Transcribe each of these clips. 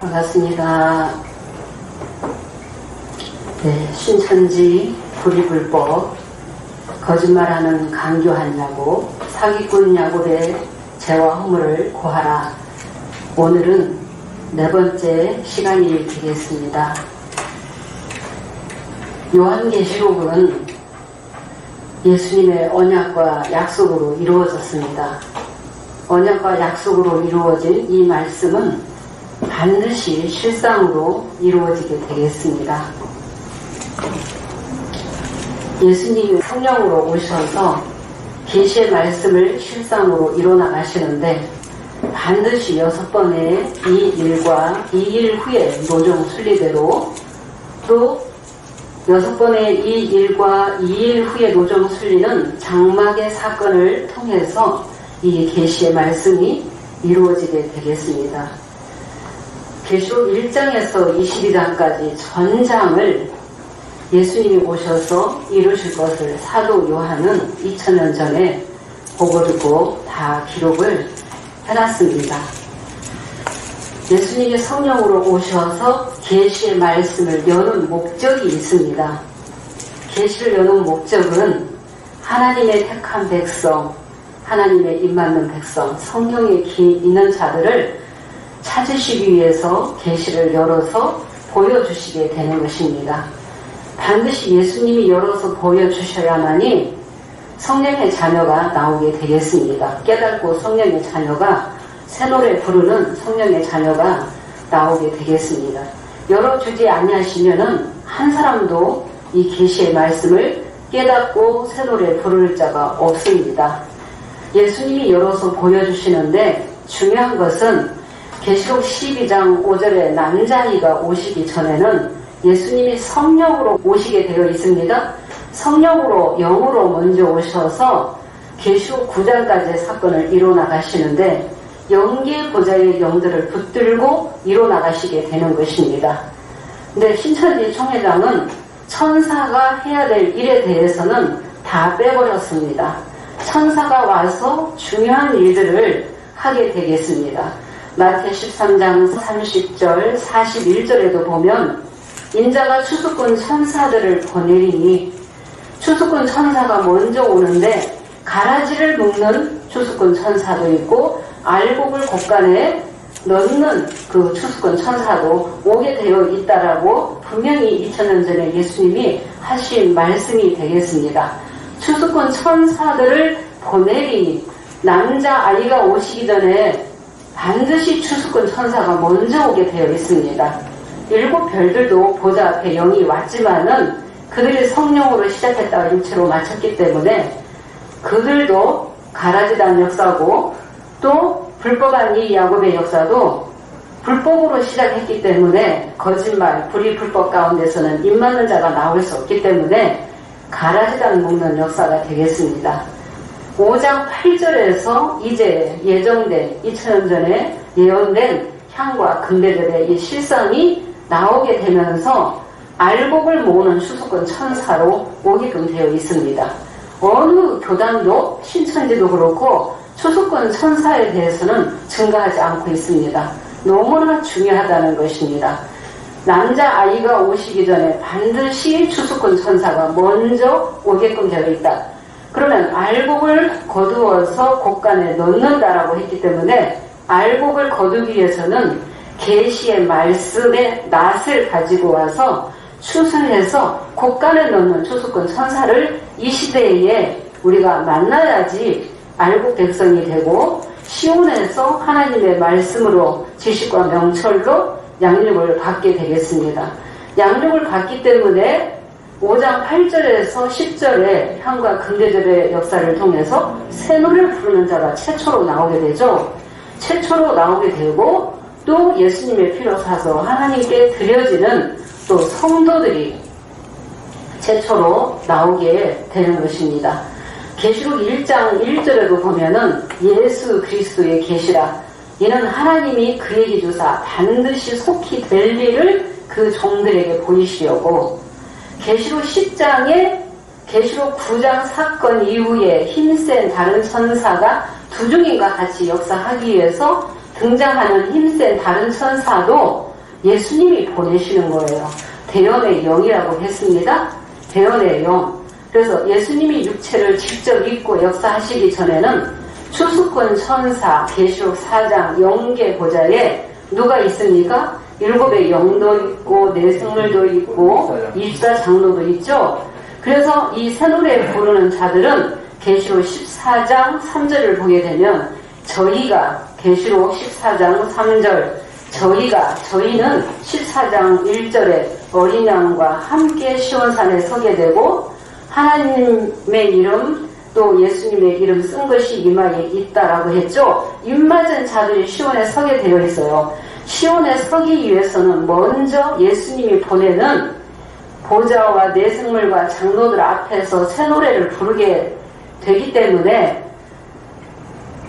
반갑습니다. 네, 신천지 불이불법, 거짓말하는 강교한 야곱, 사기꾼 야곱의 죄와 허물을 고하라. 오늘은 네 번째 시간이 되겠습니다. 요한계시록은 예수님의 언약과 약속으로 이루어졌습니다. 언약과 약속으로 이루어진 이 말씀은 반드시 실상으로 이루어지게 되겠습니다. 예수님이 성령으로 오셔서 계시의 말씀을 실상으로 이뤄나가시는데 반드시 6번의 이 일과 이 일 후에 노정 순리대로 또 6번의 이 일과 이 일 후에 노정 순리는 장막의 사건을 통해서 이 계시의 말씀이 이루어지게 되겠습니다. 계시록 1장에서 22장까지 전장을 예수님이 오셔서 이루실 것을 사도 요한은 2000년 전에 보고 듣고 다 기록을 해놨습니다. 예수님이 성령으로 오셔서 계시의 말씀을 여는 목적이 있습니다. 계시를 여는 목적은 하나님의 택한 백성, 하나님의 입맞는 백성, 성령의 기 있는 자들을 찾으시기 위해서 계시를 열어서 보여주시게 되는 것입니다. 반드시 예수님이 열어서 보여주셔야만이 성령의 자녀가 나오게 되겠습니다. 깨닫고 성령의 자녀가 새 노래 부르는 성령의 자녀가 나오게 되겠습니다. 열어주지 아니하시면은 한 사람도 이 계시의 말씀을 깨닫고 새 노래 부를 자가 없습니다. 예수님이 열어서 보여주시는데 중요한 것은 계시록 12장 5절에 남자아이가 오시기 전에는 예수님이 성령으로 오시게 되어 있습니다. 성령으로 영으로 먼저 오셔서 계시록 9장까지의 사건을 이뤄나가시는데 영계 보좌의 영들을 붙들고 이뤄나가시게 되는 것입니다. 근데 신천지 총회장은 천사가 해야 될 일에 대해서는 다 빼버렸습니다. 천사가 와서 중요한 일들을 하게 되겠습니다. 마태 13장 30절 41절에도 보면 인자가 추수꾼 천사들을 보내리니 추수꾼 천사가 먼저 오는데 가라지를 묶는 추수꾼 천사도 있고 알곡을 곡간에 넣는 그 추수꾼 천사도 오게 되어 있다라고 분명히 2000년 전에 예수님이 하신 말씀이 되겠습니다. 추수꾼 천사들을 보내리니 남자아이가 오시기 전에 반드시 추수꾼 천사가 먼저 오게 되어 있습니다. 7 별들도 보좌 앞에 영이 왔지만은 그들이 성령으로 시작했다가 육체로 마쳤기 때문에 그들도 가라지단 역사고 또 불법한 이 야곱의 역사도 불법으로 시작했기 때문에 거짓말, 불의 불법 가운데서는 입맞는 자가 나올 수 없기 때문에 가라지단 묶는 역사가 되겠습니다. 5장 8절에서 이제 예정된 2000년 전에 예언된 향과 금배들의 이 실상이 나오게 되면서 알곡을 모으는 추수꾼 천사로 오게끔 되어 있습니다. 어느 교단도 신천지도 그렇고 추수꾼 천사에 대해서는 증가하지 않고 있습니다. 너무나 중요하다는 것입니다. 남자아이가 오시기 전에 반드시 추수꾼 천사가 먼저 오게끔 되어 있다. 그러면 알곡을 거두어서 곡간에 넣는다라고 했기 때문에 알곡을 거두기 위해서는 계시의 말씀의 낫을 가지고 와서 추수해서 곡간에 넣는 추수꾼 천사를 이 시대에 우리가 만나야지 알곡 백성이 되고 시온에서 하나님의 말씀으로 지식과 명철로 양육을 받게 되겠습니다. 양육을 받기 때문에 5장 8절에서 10절에 향과 금대절의 역사를 통해서 새 노래를 부르는 자가 최초로 나오게 되죠. 최초로 나오게 되고 또 예수님의 피로 사서 하나님께 드려지는 또 성도들이 최초로 나오게 되는 것입니다. 계시록 1장 1절에도 보면은 예수 그리스도의 계시라 이는 하나님이 그에게 주사 반드시 속히 될 일을 그 종들에게 보이시려고 계시록 10장에 계시록 9장 사건 이후에 힘센 다른 천사가 두 중인과 같이 역사하기 위해서 등장하는 힘센 다른 천사도 예수님이 보내시는 거예요. 대언의 영이라고 했습니다. 대언의 영. 그래서 예수님이 육체를 직접 입고 역사하시기 전에는 추수꾼 천사, 계시록 4장 영계 보좌에 누가 있습니까? 7의 영도 있고 내생물도 있고 24장로도 있죠. 그래서 이 새노래 부르는 자들은 계시록 14장 3절을 보게 되면 저희가 계시록 14장 3절 저희는 14장 1절에 어린 양과 함께 시온산에 서게 되고 하나님의 이름 또 예수님의 이름 쓴 것이 이마에 있다라고 했죠. 입맞은 자들이 시온에 서게 되어 있어요. 시온에 서기 위해서는 먼저 예수님이 보내는 보좌와 내생물과 장로들 앞에서 새 노래를 부르게 되기 때문에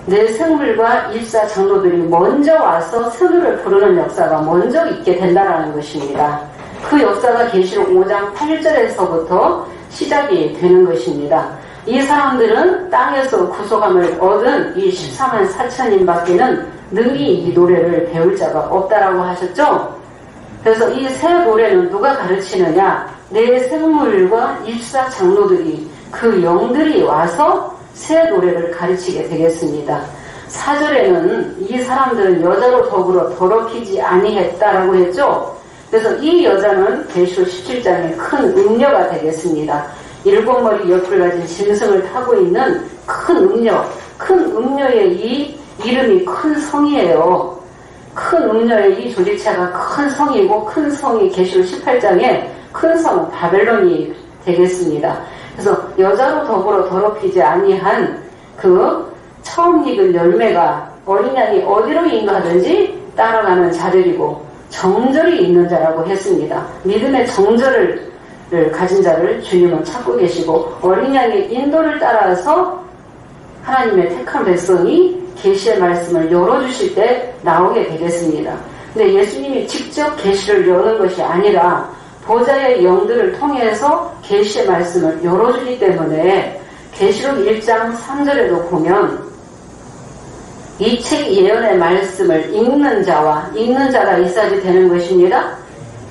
내생물과 일사 장로들이 먼저 와서 새 노래를 부르는 역사가 먼저 있게 된다는 것입니다. 그 역사가 계시록 5장 8절에서부터 시작이 되는 것입니다. 이 사람들은 땅에서 구속함을 얻은 이 14만 4천인 밖에는 능히 이 노래를 배울 자가 없다라고 하셨죠. 그래서 이 새 노래는 누가 가르치느냐? 내 생물과 일사 장로들이 그 영들이 와서 새 노래를 가르치게 되겠습니다. 4절에는 이 사람들은 여자로 더불어 더럽히지 아니했다라고 했죠. 그래서 이 여자는 계시록 17장의 큰 음녀가 되겠습니다. 7머리 옆을 가진 짐승을 타고 있는 큰 음녀의 이 이름이 큰 성이에요. 큰 음녀의 이 조직체가 큰 성이고 큰 성이 계시록 18장에 큰 성 바벨론이 되겠습니다. 그래서 여자로 더불어 더럽히지 아니한 그 처음 익은 열매가 어린 양이 어디로 인가하든지 따라가는 자들이고 정절이 있는 자라고 했습니다. 믿음의 정절을 가진 자를 주님은 찾고 계시고 어린 양의 인도를 따라서 하나님의 택한 백성이 계시의 말씀을 열어주실 때 나오게 되겠습니다. 근데 예수님이 직접 계시를 여는 것이 아니라 보좌의 영들을 통해서 계시의 말씀을 열어주기 때문에 계시록 1장 3절에도 보면 이 책 예언의 말씀을 읽는 자가 있어야지 되는 것입니다.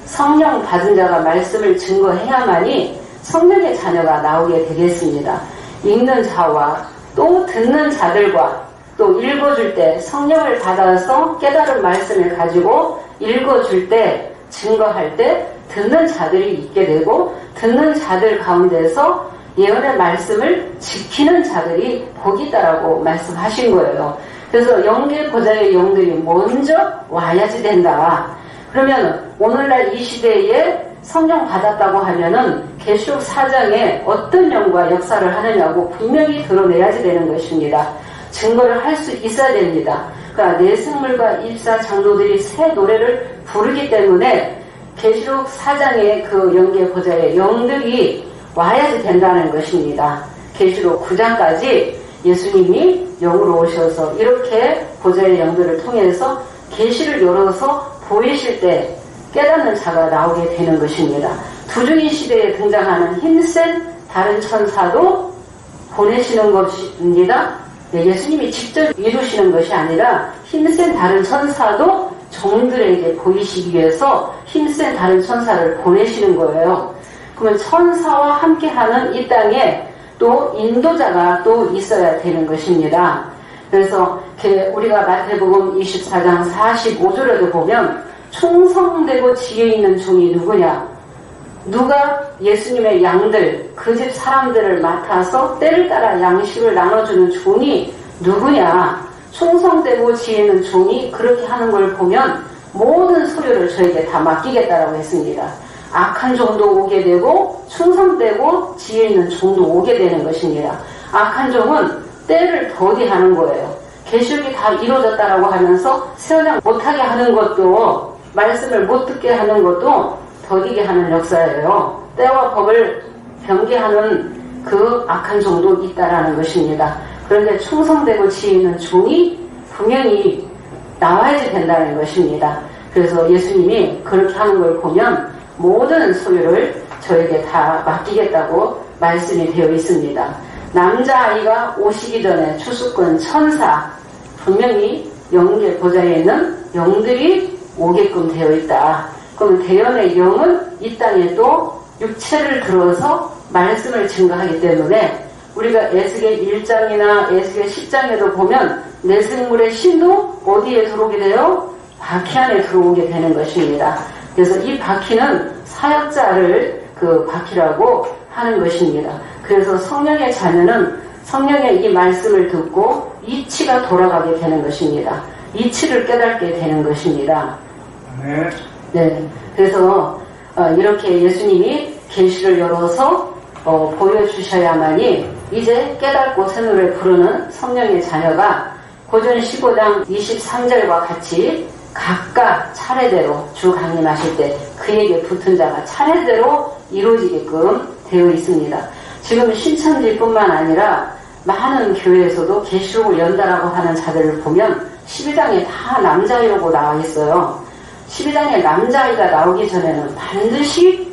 성령 받은 자가 말씀을 증거해야만이 성령의 자녀가 나오게 되겠습니다. 읽는 자와 또 듣는 자들과 또 읽어줄 때 성령을 받아서 깨달은 말씀을 가지고 읽어줄 때 증거할 때 듣는 자들이 있게 되고 듣는 자들 가운데서 예언의 말씀을 지키는 자들이 복이 있다라고 말씀하신 거예요. 그래서 영계 보좌의 영들이 먼저 와야지 된다. 그러면 오늘날 이 시대에 성령 받았다고 하면은 계시록 4장에 어떤 영과 역사를 하느냐고 분명히 드러내야지 되는 것입니다. 증거를 할 수 있어야 됩니다. 그러니까 내생물과 일사 장로들이 새 노래를 부르기 때문에 계시록 4장의 그 영계 보좌의 영들이 와야지 된다는 것입니다. 계시록 9장까지 예수님이 영으로 오셔서 이렇게 보좌의 영들을 통해서 계시를 열어서 보이실 때 깨닫는 자가 나오게 되는 것입니다. 두중인 시대에 등장하는 힘센 다른 천사도 보내시는 것입니다. 예수님이 직접 이루시는 것이 아니라 힘센 다른 천사도 종들에게 보이시기 위해서 힘센 다른 천사를 보내시는 거예요. 그러면 천사와 함께하는 이 땅에 또 인도자가 또 있어야 되는 것입니다. 그래서 우리가 마태복음 24장 45절에도 보면 충성되고 지혜 있는 종이 누구냐? 누가 예수님의 양들, 그 집 사람들을 맡아서 때를 따라 양식을 나눠주는 종이 누구냐? 충성되고 지혜 있는 종이 그렇게 하는 걸 보면 모든 소유를 저에게 다 맡기겠다라고 했습니다. 악한 종도 오게 되고 충성되고 지혜 있는 종도 오게 되는 것입니다. 악한 종은 때를 더디하는 거예요. 계시록이 다 이루어졌다라고 하면서 세워장 못하게 하는 것도 말씀을 못 듣게 하는 것도 더디게 하는 역사예요. 때와 법을 변개하는 그 악한 종도 있다라는 것입니다. 그런데 충성되고 지혜 있는 종이 분명히 나와야지 된다는 것입니다. 그래서 예수님이 그렇게 하는 걸 보면 모든 소유를 저에게 다 맡기겠다고 말씀이 되어 있습니다. 남자아이가 오시기 전에 추수꾼 천사, 분명히 영계 보좌에 있는 영들이 오게끔 되어 있다. 그럼 대언의 영은 이 땅에 또 육체를 들어서 말씀을 증거하기 때문에 우리가 에스겔 1장이나 에스겔 10장에도 보면 내생물의 신도 어디에 들어오게 돼요? 바퀴 안에 들어오게 되는 것입니다. 그래서 이 바퀴는 사역자를 그 바퀴라고 하는 것입니다. 그래서 성령의 자녀는 성령의 이 말씀을 듣고 이치가 돌아가게 되는 것입니다. 이치를 깨닫게 되는 것입니다. 네. 그래서 이렇게 예수님이 계시를 열어서 보여주셔야만이 이제 깨닫고 새노래 부르는 성령의 자녀가 고전 15장 23절과 같이 각각 차례대로 주 강림하실 때 그에게 붙은 자가 차례대로 이루어지게끔 되어 있습니다. 지금 신천지뿐만 아니라 많은 교회에서도 계시록을 연다라고 하는 자들을 보면 12장에 다 남자아이라고 나와 있어요. 12장에 남자아이가 나오기 전에는 반드시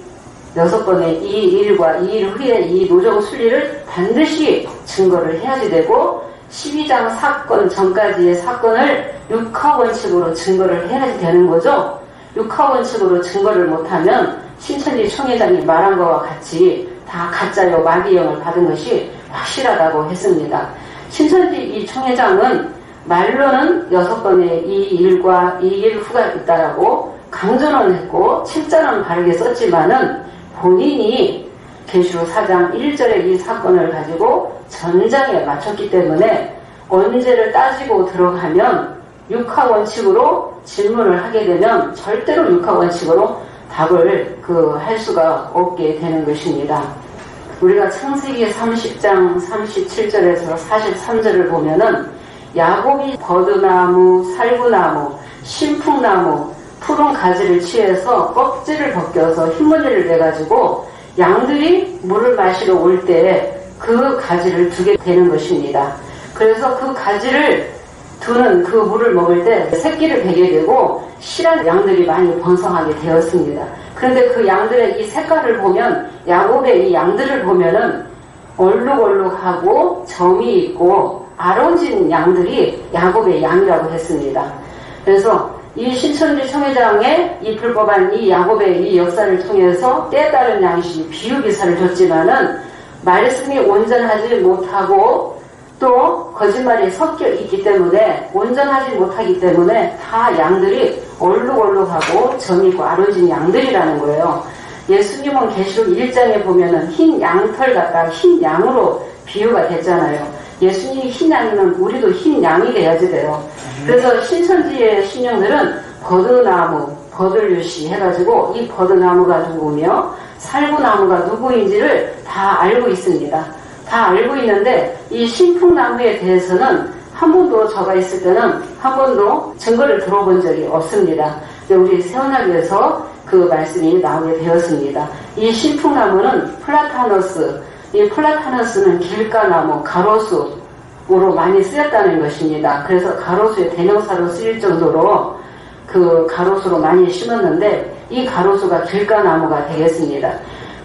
6번의 이 일과 이 일 후에 이 노정 순리를 반드시 증거를 해야지 되고 12장 사건 전까지의 사건을 육하원칙으로 증거를 해야지 되는 거죠. 육하원칙으로 증거를 못하면 신천지 총회장이 말한 것과 같이 다 가짜요 마귀영을 받은 것이 확실하다고 했습니다. 신천지 이 총회장은 말로는 6번의 이 일과 이 일 후가 있다라고 강조는 했고 책자는 바르게 썼지만은 본인이 계시록 4장 1절의 이 사건을 가지고 전장에 맞췄기 때문에 언제를 따지고 들어가면 육하원칙으로 질문을 하게 되면 절대로 육하원칙으로 답을 할 수가 없게 되는 것입니다. 우리가 창세기 30장 37절에서 43절을 보면은 야곱이 버드나무, 살구나무, 신풍나무, 푸른 가지를 취해서 껍질을 벗겨서 흰무늬를 내가지고 양들이 물을 마시러 올 때 그 가지를 두게 되는 것입니다. 그래서 그 가지를 두는 그 물을 먹을 때 새끼를 베게 되고 실한 양들이 많이 번성하게 되었습니다. 그런데 그 양들의 이 색깔을 보면 야곱의 이 양들을 보면은 얼룩얼룩하고 점이 있고 아론진 양들이 야곱의 양이라고 했습니다. 그래서 이 신천지 총회장의 이 불법한 이 야곱의 이 역사를 통해서 때에 따른 양식이 비유기사를 줬지만은 말씀이 온전하지 못하고 또 거짓말이 섞여 있기 때문에 온전하지 못하기 때문에 다 양들이 얼룩얼룩하고 점있고 아론진 양들이라는 거예요. 예수님은 계시록 1장에 보면은 흰 양털 같다 흰 양으로 비유가 됐잖아요. 예수님이 흰 양이면 우리도 흰 양이 돼야지 돼요. 그래서 신천지의 신령들은 버드나무, 버들류씨 해가지고 이 버드나무가 누구며 살구나무가 누구인지를 다 알고 있습니다. 다 알고 있는데 이 신풍나무에 대해서는 한 번도 저가 있을 때는 한 번도 증거를 들어본 적이 없습니다. 우리 세원학에서 그 말씀이 나오게 되었습니다. 이 신풍나무는 플라타너스, 이 플라타너스는 길가나무, 가로수로 많이 쓰였다는 것입니다. 그래서 가로수의 대명사로 쓰일 정도로 그 가로수로 많이 심었는데 이 가로수가 길가나무가 되겠습니다.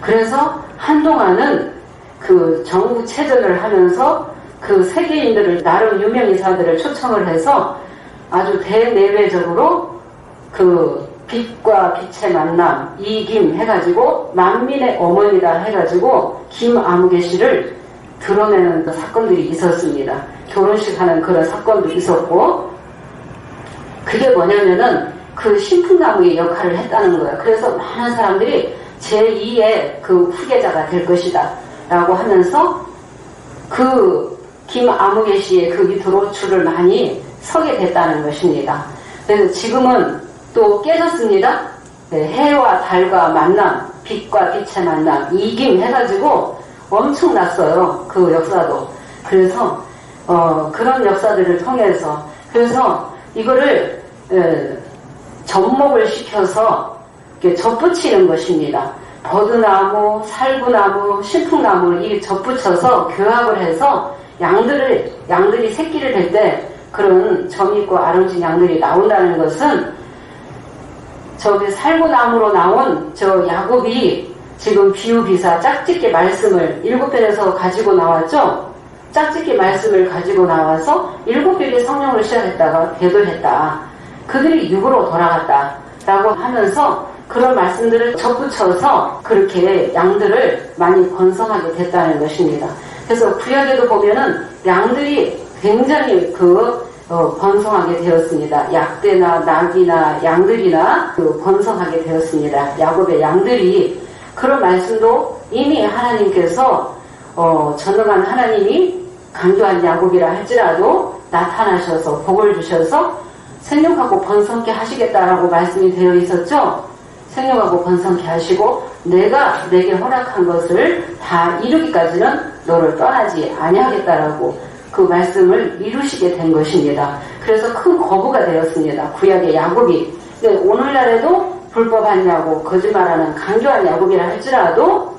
그래서 한동안은 그 정부체전을 하면서 그 세계인들을 나름 유명인사들을 초청을 해서 아주 대내외적으로 그 빛과 빛의 만남 이김 해가지고 만민의 어머니다 해가지고 김아무개 씨를 드러내는 사건들이 있었습니다. 결혼식 하는 그런 사건도 있었고 그게 뭐냐면은 그 신풍나무의 역할을 했다는 거예요. 그래서 많은 사람들이 제2의 그 후계자가 될 것이다 라고 하면서 그 김아무개 씨의 그 밑으로 줄을 많이 서게 됐다는 것입니다. 그래서 지금은 또 깨졌습니다. 네, 해와 달과 만남, 빛과 빛의 만남, 이김 해가지고 엄청났어요. 그 역사도. 그래서 그런 역사들을 통해서 그래서 이거를 접목을 시켜서 이렇게 접붙이는 것입니다. 버드나무, 살구나무, 신풍나무를 이렇게 접붙여서 교합을 해서 양들이 새끼를 댈 때 그런 점있고 아름진 양들이 나온다는 것은 저기 살구나무로 나온 저 야곱이 지금 비유비사 짝짓기 말씀을 7편에서 가지고 나왔죠? 짝짓기 말씀을 가지고 나와서 7별이 성령을 시작했다가 배도했다. 그들이 육으로 돌아갔다라고 하면서 그런 말씀들을 접붙여서 그렇게 양들을 많이 번성하게 됐다는 것입니다. 그래서 구약에도 보면은 양들이 굉장히 번성하게 되었습니다. 약대나 낙이나 양들이나 번성하게 되었습니다. 야곱의 양들이. 그런 말씀도 이미 하나님께서 전능한 하나님이 강교한 야곱이라 할지라도 나타나셔서 복을 주셔서 생육하고 번성케 하시겠다라고 말씀이 되어 있었죠. 생육하고 번성케 하시고 내가 내게 허락한 것을 다 이루기까지는 너를 떠나지 아니하겠다라고 그 말씀을 이루시게 된 것입니다. 그래서 큰 거부가 되었습니다. 구약의 야곱이. 오늘날에도 불법한 야곱, 거짓말하는 강교한 야곱이라 할지라도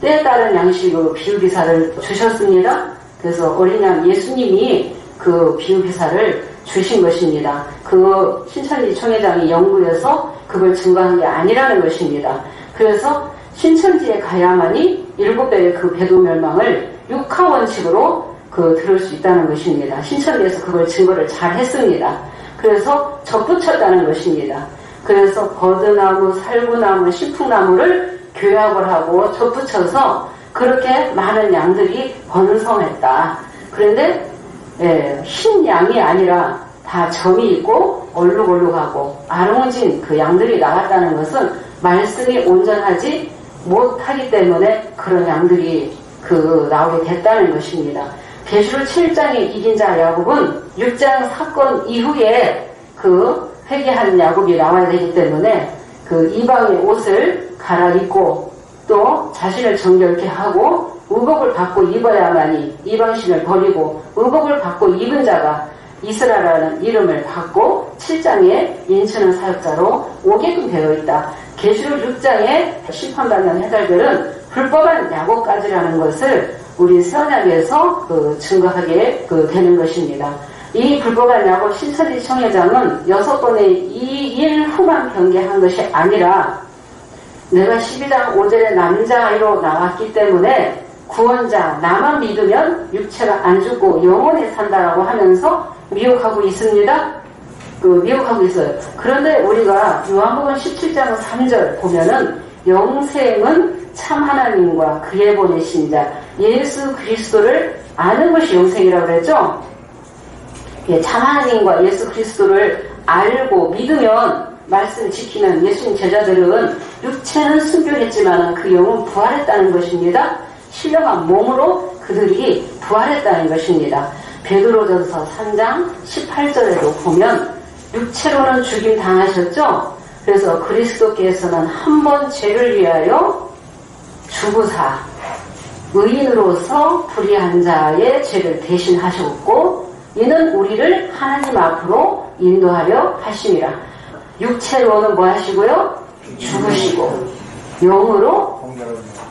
때에 따른 양식으로 비유기사를 주셨습니다. 그래서 어린 양 예수님이 그 비유기사를 주신 것입니다. 그 신천지 총회장이 연구해서 그걸 증거한 게 아니라는 것입니다. 그래서 신천지에 가야만이 7배의 그 배도 멸망을 육하원칙으로 들을 수 있다는 것입니다. 신천지에서 그걸 증거를 잘 했습니다. 그래서 접붙였다는 것입니다. 그래서 버드나무, 살구나무, 신풍나무를 교약을 하고 접붙여서 그렇게 많은 양들이 번성했다. 그런데 흰 양이 아니라 다 점이 있고 얼룩얼룩하고 아롱진 그 양들이 나왔다는 것은 말씀이 온전하지 못하기 때문에 그런 양들이 나오게 됐다는 것입니다. 계시록 7장에 이긴 자 야곱은 6장 사건 이후에 회개한 야곱이 나와야 되기 때문에 이방의 옷을 갈아입고 또 자신을 정결케 하고 의복을 받고 입어야만이 이방신을 버리고 의복을 받고 입은 자가 이스라엘이라는 이름을 받고 7장에 인치는 사역자로 오게끔 되어 있다. 계시록 6장에 심판받는 해달들은 불법한 야곱까지라는 것을 우리 새언약에서 증거하게 되는 것입니다. 이 불법한 야곱 신천지 총회장은 6번의 이 일 후만 변개한 것이 아니라 내가 12장 5절에 남자아이로 나왔기 때문에 구원자 나만 믿으면 육체가 안 죽고 영원히 산다라고 하면서 미혹하고 있습니다. 미혹하고 있어요. 그런데 우리가 요한복음 17장 3절 보면은 영생은 참 하나님과 그의 보내신 자 예수 그리스도를 아는 것이 영생이라고 그랬죠. 참 하나님과 예수 그리스도를 알고 믿으면 말씀 지키는 예수님 제자들은 육체는 순교했지만 그 영은 부활했다는 것입니다. 신령한 몸으로 그들이 부활했다는 것입니다. 베드로전서 3장 18절에도 보면 육체로는 죽임 당하셨죠. 그래서 그리스도께서는 한 번 죄를 위하여 죽으사 의인으로서 불의한 자의 죄를 대신하셨고 이는 우리를 하나님 앞으로 인도하려 하심이라. 육체로는 뭐 하시고요? 죽으시고 영으로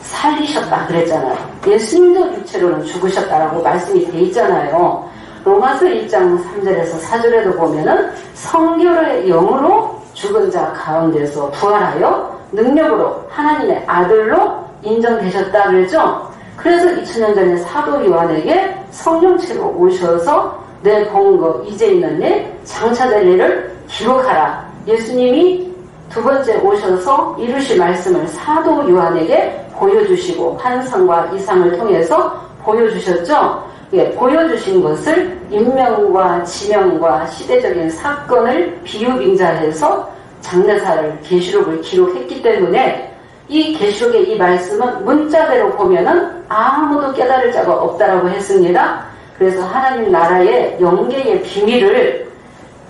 살리셨다 그랬잖아요. 예수님도 육체로는 죽으셨다라고 말씀이 돼 있잖아요. 로마서 1장 3절에서 4절에도 보면은 성결의 영으로 죽은 자 가운데서 부활하여 능력으로 하나님의 아들로 인정되셨다 그랬죠. 그래서 2000년 전에 사도 요한에게 성령체로 오셔서 내 본 거 이제 있는 일 장차될 일을 기록하라. 예수님이 두 번째 오셔서 이루실 말씀을 사도 요한에게 보여주시고 환상과 이상을 통해서 보여주셨죠. 보여주신 것을 인명과 지명과 시대적인 사건을 비유빙자해서 장래사를 계시록을 기록했기 때문에 이 계시록의 이 말씀은 문자대로 보면은 아무도 깨달을 자가 없다라고 했습니다. 그래서 하나님 나라의 영계의 비밀을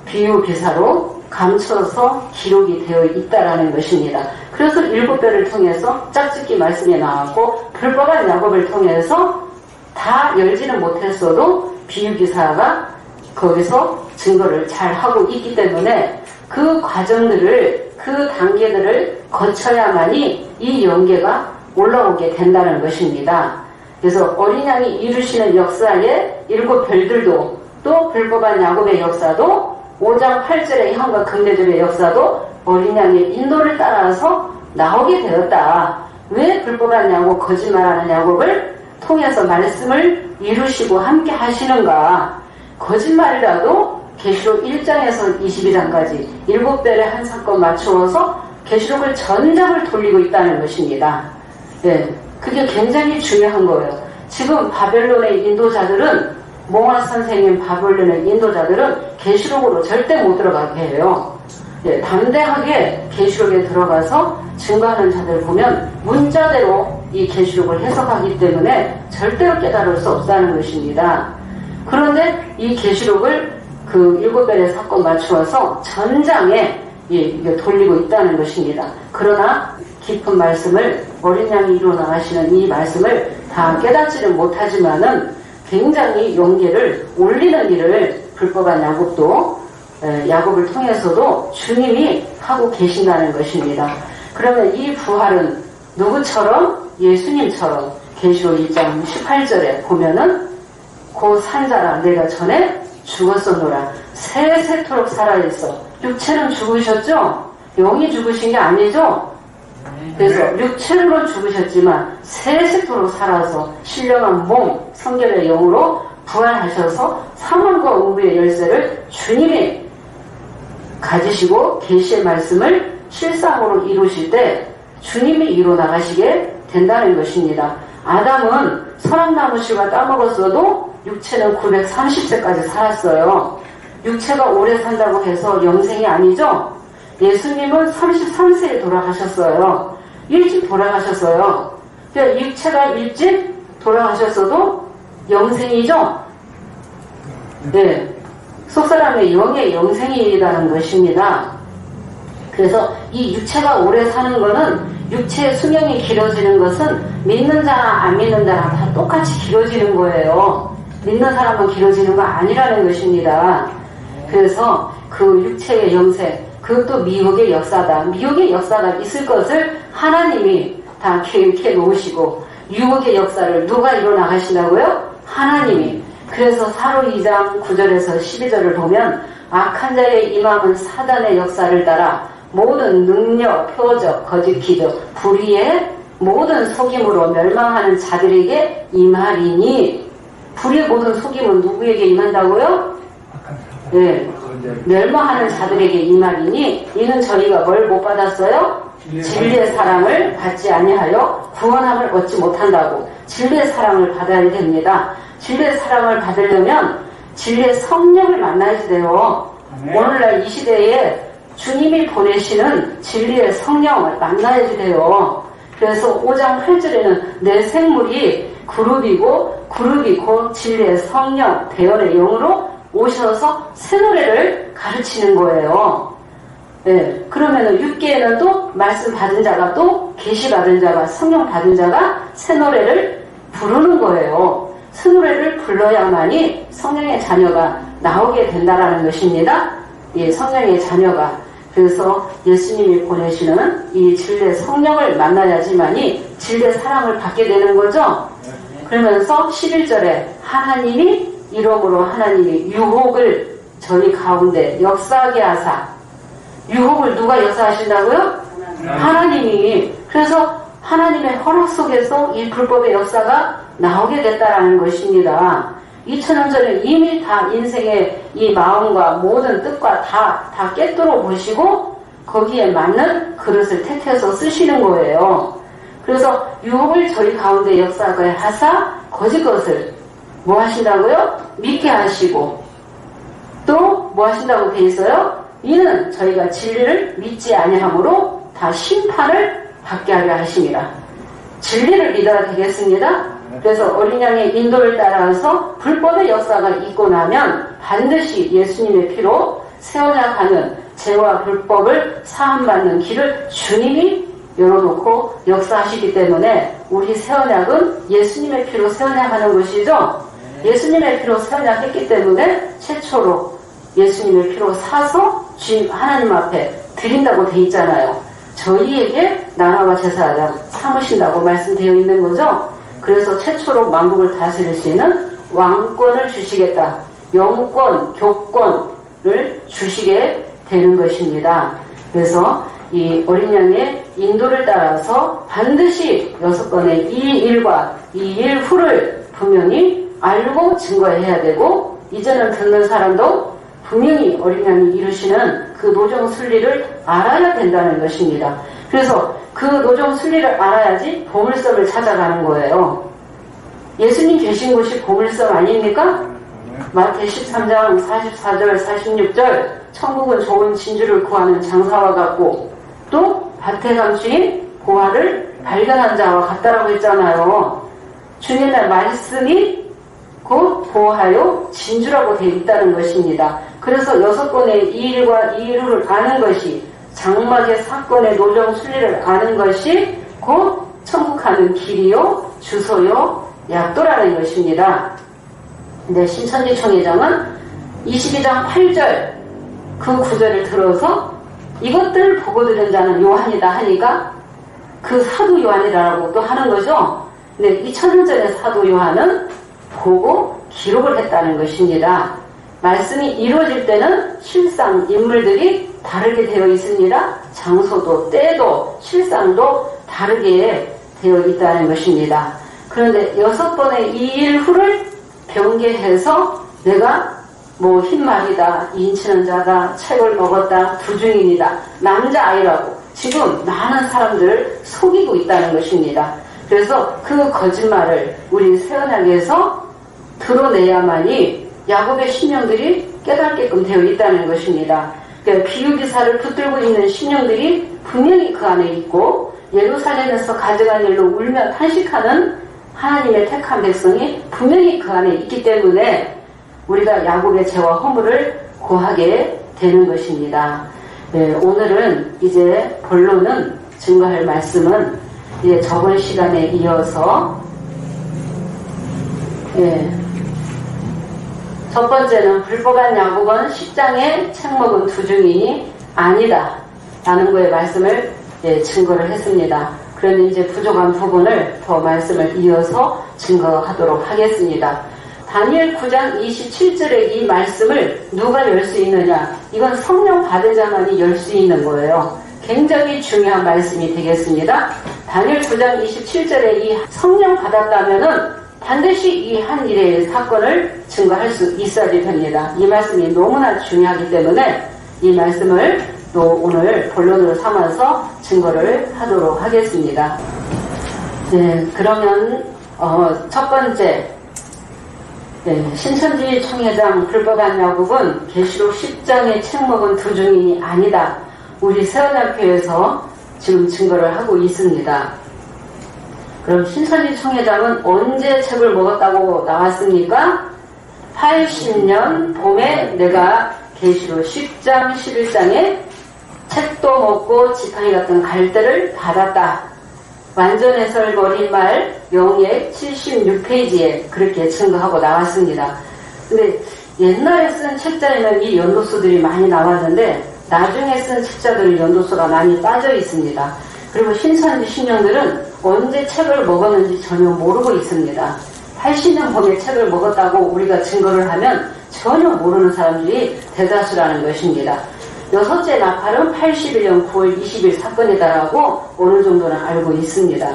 비유기사로 감춰서 기록이 되어 있다라는 것입니다. 그래서 7배를 통해서 짝짓기 말씀이 나왔고 불법한 야곱을 통해서 다 열지는 못했어도 비유기사가 거기서 증거를 잘 하고 있기 때문에 그 과정들을 그 단계들을 거쳐야만이 이 영계가 올라오게 된다는 것입니다. 그래서 어린 양이 이루시는 역사의 7별들도 또 불법한 야곱의 역사도 5장 8절의 형과 금대접의 역사도 어린 양의 인도를 따라서 나오게 되었다. 왜 불법한 야곱, 거짓말하는 야곱을 통해서 말씀을 이루시고 함께 하시는가? 거짓말이라도 계시록 1장에서 22장까지 7별의 한 사건 맞추어서 계시록을 전작을 돌리고 있다는 것입니다. 네, 그게 굉장히 중요한 거예요. 지금 바벨론의 인도자들은, 몽아 선생님 바벨론의 인도자들은 계시록으로 절대 못 들어가게 해요. 네, 담대하게 계시록에 들어가서 증거하는 자들 보면 문자대로 이 계시록을 해석하기 때문에 절대로 깨달을 수 없다는 것입니다. 그런데 이 계시록을 그 7별의 사건 맞추어서 전장에 돌리고 있다는 것입니다. 그러나 깊은 말씀을, 어린 양이 이루어나가시는 이 말씀을 다 깨닫지는 못하지만은 굉장히 용기를 올리는 일을 불법한 야곱을 통해서도 주님이 하고 계신다는 것입니다. 그러면 이 부활은 누구처럼? 예수님처럼 계시록 1장 18절에 보면은 고 산자라 내가 전에 죽었었노라 세세토록 살아있어. 육체는 죽으셨죠? 영이 죽으신 게 아니죠? 그래서 육체로 죽으셨지만 세세토록 살아서 신령한 몸, 성결의 영으로 부활하셔서 사망과 음부의 열쇠를 주님이 가지시고 계시의 말씀을 실상으로 이루실 때 주님이 이루어나가시게 된다는 것입니다. 아담은 선악나무 씨가 따먹었어도 육체는 930세까지 살았어요. 육체가 오래 산다고 해서 영생이 아니죠? 예수님은 33세에 돌아가셨어요. 일찍 돌아가셨어요. 그러니까 육체가 일찍 돌아가셨어도 영생이죠? 네. 속사람의 영의 영생이라는 것입니다. 그래서 이 육체가 오래 사는 거는, 육체의 수명이 길어지는 것은 믿는 자나 안 믿는 자나 다 똑같이 길어지는 거예요. 믿는 사람은 길어지는 거 아니라는 것입니다. 그래서 그 육체의 영생, 그것도 미혹의 역사다. 미혹의 역사가 있을 것을 하나님이 다 계획해 놓으시고, 유혹의 역사를 누가 이뤄나가시냐고요? 하나님이. 그래서 사로 2장 9절에서 12절을 보면 악한 자의 임함은 사단의 역사를 따라 모든 능력, 표적, 거짓 기적, 불의의 모든 속임으로 멸망하는 자들에게 임하리니. 불의의 모든 속임은 누구에게 임한다고요? 네. 멸망하는 자들에게 임하리니 이는 저희가 뭘 못 받았어요? 진리의 사랑을 받지 아니하여 구원함을 얻지 못한다고. 진리의 사랑을 받아야 됩니다. 진리의 사랑을 받으려면 진리의 성령을 만나야 돼요. 오늘날 이 시대에 주님이 보내시는 진리의 성령을 만나야 돼요. 그래서 5장 8절에는 내 생물이 그룹이고 그룹이 곧 진리의 성령, 대언의 영으로 오셔서 새 노래를 가르치는 거예요. 네, 그러면은 6계에는 또 말씀 받은 자가, 또 계시 받은 자가, 성령 받은 자가 새 노래를 부르는 거예요. 새 노래를 불러야만이 성령의 자녀가 나오게 된다라는 것입니다. 예, 성령의 자녀가. 그래서 예수님이 보내시는 이 진리의 성령을 만나야지만이 진리의 사랑을 받게 되는 거죠. 그러면서 11절에 하나님이 이러므로 하나님이 유혹을 저희 가운데 역사하게 하사. 유혹을 누가 역사하신다고요? 하나님이. 그래서 하나님의 허락 속에서 이 불법의 역사가 나오게 됐다라는 것입니다. 2000년 전에 이미 다 인생의 이 마음과 모든 뜻과 다 깨뚫어 보시고 거기에 맞는 그릇을 택해서 쓰시는 거예요. 그래서 유혹을 저희 가운데 역사하게 하사 거짓 것을 뭐 하신다고요? 믿게 하시고, 또 뭐 하신다고 돼 있어요? 이는 저희가 진리를 믿지 아니하므로 다 심판을 받게 하려 하십니다. 진리를 믿어야 되겠습니다. 그래서 어린 양의 인도를 따라서 불법의 역사가 있고 나면 반드시 예수님의 피로 새 언약하는 죄와 불법을 사함받는 길을 주님이 열어놓고 역사하시기 때문에 우리 새 언약은 예수님의 피로 새 언약하는 것이죠. 예수님의 피로 새 언약했기 때문에 최초로 예수님의 피로 사서 주님 하나님 앞에 드린다고 돼 있잖아요. 저희에게 나라와 제사장 삼으신다고 말씀되어 있는 거죠. 그래서 최초로 만국을 다스릴 수 있는 왕권을 주시겠다. 영권, 교권을 주시게 되는 것입니다. 그래서 이 어린 양의 인도를 따라서 반드시 6번의 이 일과 이 일 후를 분명히 알고 증거해야 되고, 이제는 듣는 사람도 분명히 어린 양이 이루시는 그 노정 순리를 알아야 된다는 것입니다. 그래서 그 노정 순리를 알아야지 보물섬을 찾아가는 거예요. 예수님 계신 곳이 보물섬 아닙니까? 마태 13장 44절 46절 천국은 좋은 진주를 구하는 장사와 같고 또 밭에 감추인 보화를 발견한 자와 같다라고 했잖아요. 주님의 말씀이 곧 보화요 진주라고 되어 있다는 것입니다. 그래서 6번의 이 일과 이 일을 아는 것이 장막의 사건의 노정 순리를 아는 것이 곧 천국 가는 길이요 주소요 약도라는 것입니다. 근데 신천지 총회장은 22장 8절 그 구절을 들어서 이것들을 보고 들은 자는 요한이다 하니까 그 사도 요한이라고 또 하는 거죠. 근데 2000년 전에 사도 요한은 보고 기록을 했다는 것입니다. 말씀이 이루어질 때는 실상 인물들이 다르게 되어 있습니다. 장소도 때도 실상도 다르게 되어 있다는 것입니다. 그런데 6번의 이 일 후를 변개해서 내가 뭐 흰말이다, 인치는 자다, 책을 먹었다, 두중인이다, 남자아이라고 지금 많은 사람들을 속이고 있다는 것입니다. 그래서 그 거짓말을 우리 새언약에서 드러내야만이 야곱의 신령들이 깨닫게끔 되어 있다는 것입니다. 그러니까 비유기사를 붙들고 있는 신령들이 분명히 그 안에 있고 예루살렘에서 가져간 일로 울며 탄식하는 하나님의 택한 백성이 분명히 그 안에 있기 때문에 우리가 야곱의 죄와 허물을 고하게 되는 것입니다. 네, 오늘은 이제 본론은 증거할 말씀은 이제 저번 시간에 이어서 첫 번째는 불법한 야곱은 10장에 책 먹은 두중인이 아니다 라는 거에 말씀을 증거를 했습니다. 그런데 이제 부족한 부분을 더 말씀을 이어서 증거하도록 하겠습니다. 다니엘 9장 27절의 이 말씀을 누가 열 수 있느냐? 이건 성령 받은 자만이 열 수 있는 거예요. 굉장히 중요한 말씀이 되겠습니다. 다니엘 9장 27절에 이 성령 받았다면은 반드시 이 한 일의 사건을 증거할 수 있어야 됩니다. 이 말씀이 너무나 중요하기 때문에 이 말씀을 또 오늘 본론으로 삼아서 증거를 하도록 하겠습니다. 네, 그러면 첫 번째 신천지 총회장 불법한 야곱은 계시록 10장에 책 먹은 두중인이 아니다. 우리 새언약교에서 지금 증거를 하고 있습니다. 그럼 신천지 총회장은 언제 책을 먹었다고 나왔습니까? 80년 봄에 내가 계시록 10장 11장에 책도 먹고 지팡이 같은 갈대를 받았다. 완전 해설 버린말 영예 76페이지에 그렇게 증거하고 나왔습니다. 근데 옛날에 쓴 책자에는 이 연도수들이 많이 나왔는데 나중에 쓴 책자들은 연도수가 많이 빠져 있습니다. 그리고 신천지 신령들은 언제 책을 먹었는지 전혀 모르고 있습니다. 80년 봄에 책을 먹었다고 우리가 증거를 하면 전혀 모르는 사람들이 대다수라는 것입니다. 여섯째 나팔은 81년 9월 20일 사건이다라고 어느 정도는 알고 있습니다.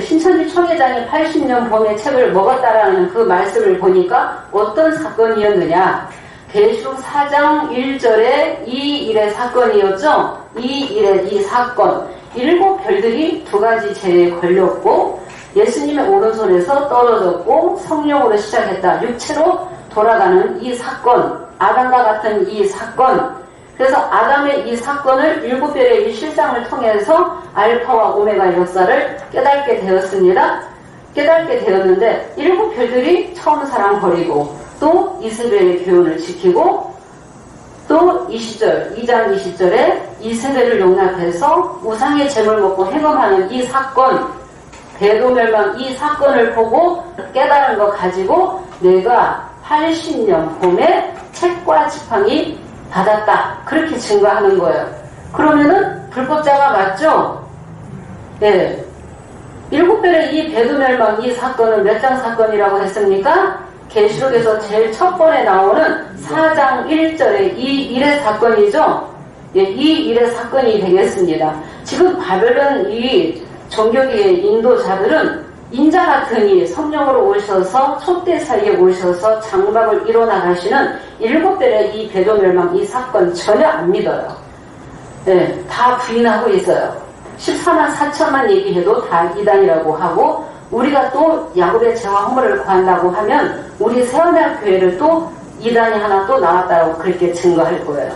신천지 총회장이 80년 봄에 책을 먹었다라는 그 말씀을 보니까 어떤 사건이었느냐? 계시록 4장 1절에 이 일의 사건이었죠. 이 일의 이 사건 7별들이 2가지 죄에 걸렸고 예수님의 오른손에서 떨어졌고 성령으로 시작했다. 육체로 돌아가는 이 사건, 아담과 같은 이 사건. 그래서 아담의 이 사건을 7별의 이 실상을 통해서 알파와 오메가 역사를 깨닫게 되었습니다. 깨닫게 되었는데 7별들이 처음 사랑 버리고 또 이세벨의 교훈을 지키고 또 20절, 2장 20절에 이세벨을 용납해서 우상의 재물 먹고 행음하는 이 사건, 대도멸망 이 사건을 보고 깨달은 거 가지고 내가 80년 봄에 책과 지팡이 받았다. 그렇게 증거하는 거예요. 그러면은 불법자가 맞죠? 네. 7별의 이 배도멸망 이 사건은 몇 장 사건이라고 했습니까? 계시록에서 제일 첫 번에 나오는 4장 1절의 이 일의 사건이죠. 예, 이 일의 사건이 되겠습니다. 지금 바벨론 이 종교계의 인도자들은 인자 같으니 성령으로 오셔서 촛대 사이에 오셔서 장막을 이뤄나가시는 7별의 이 배도 멸망 이 사건 전혀 안 믿어요. 네, 다 부인하고 있어요. 14만 4천만 얘기해도 다 이단이라고 하고, 우리가 또 야곱의 죄와 허물을 구한다고 하면 우리 새언약 교회를 또 이단이 하나 또 나왔다고 그렇게 증거할 거예요.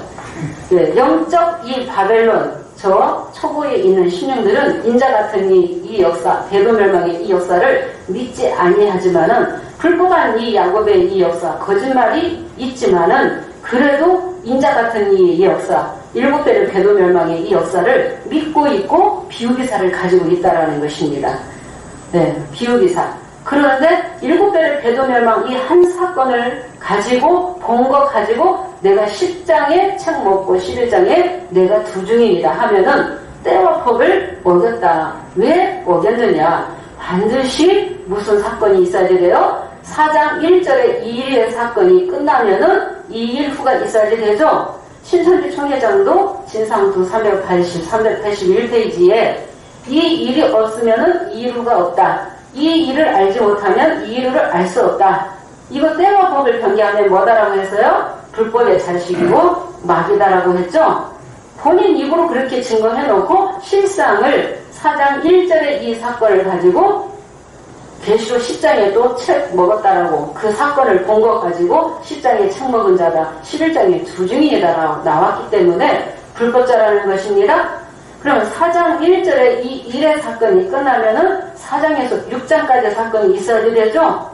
네, 영적 이 바벨론 저 초보에 있는 신령들은 인자 같은 이 역사, 배도멸망의 이 역사를 믿지 아니하지만은 불법한 이 야곱의 이 역사, 거짓말이 있지만은 그래도 인자 같은 이 역사, 7배의 배도멸망의 이 역사를 믿고 있고 비유기사를 가지고 있다라는 것입니다. 네, 비유기사. 그런데 7배의 배도멸망 이 한 사건을 가지고 본 거 가지고 내가 10장에 책 먹고 11장에 내가 두중입니다 하면은 때와 법을 어겼다. 왜 어겼느냐? 반드시 무슨 사건이 있어야 돼요? 4장 1절에 2일의 사건이 끝나면은 2일 후가 있어야 되죠. 신천지 총회장도 진상두 381페이지에 이 일이 없으면은 2일 후가 없다. 이 일을 알지 못하면 이 일을 알 수 없다. 이거 때와 법을 변개하면 뭐다라고 해서요? 불법의 자식이고 마귀다라고 했죠? 본인 입으로 그렇게 증거해놓고 실상을 4장 1절의 이 사건을 가지고 계시록 10장에 또 책 먹었다라고 그 사건을 본 것 가지고 10장에 책 먹은 자다, 11장에 두중이다라고 나왔기 때문에 불법자라는 것입니다. 그러면 4장 1절에 이 일의 사건이 끝나면은 4장에서 6장까지 사건이 있어야 되죠?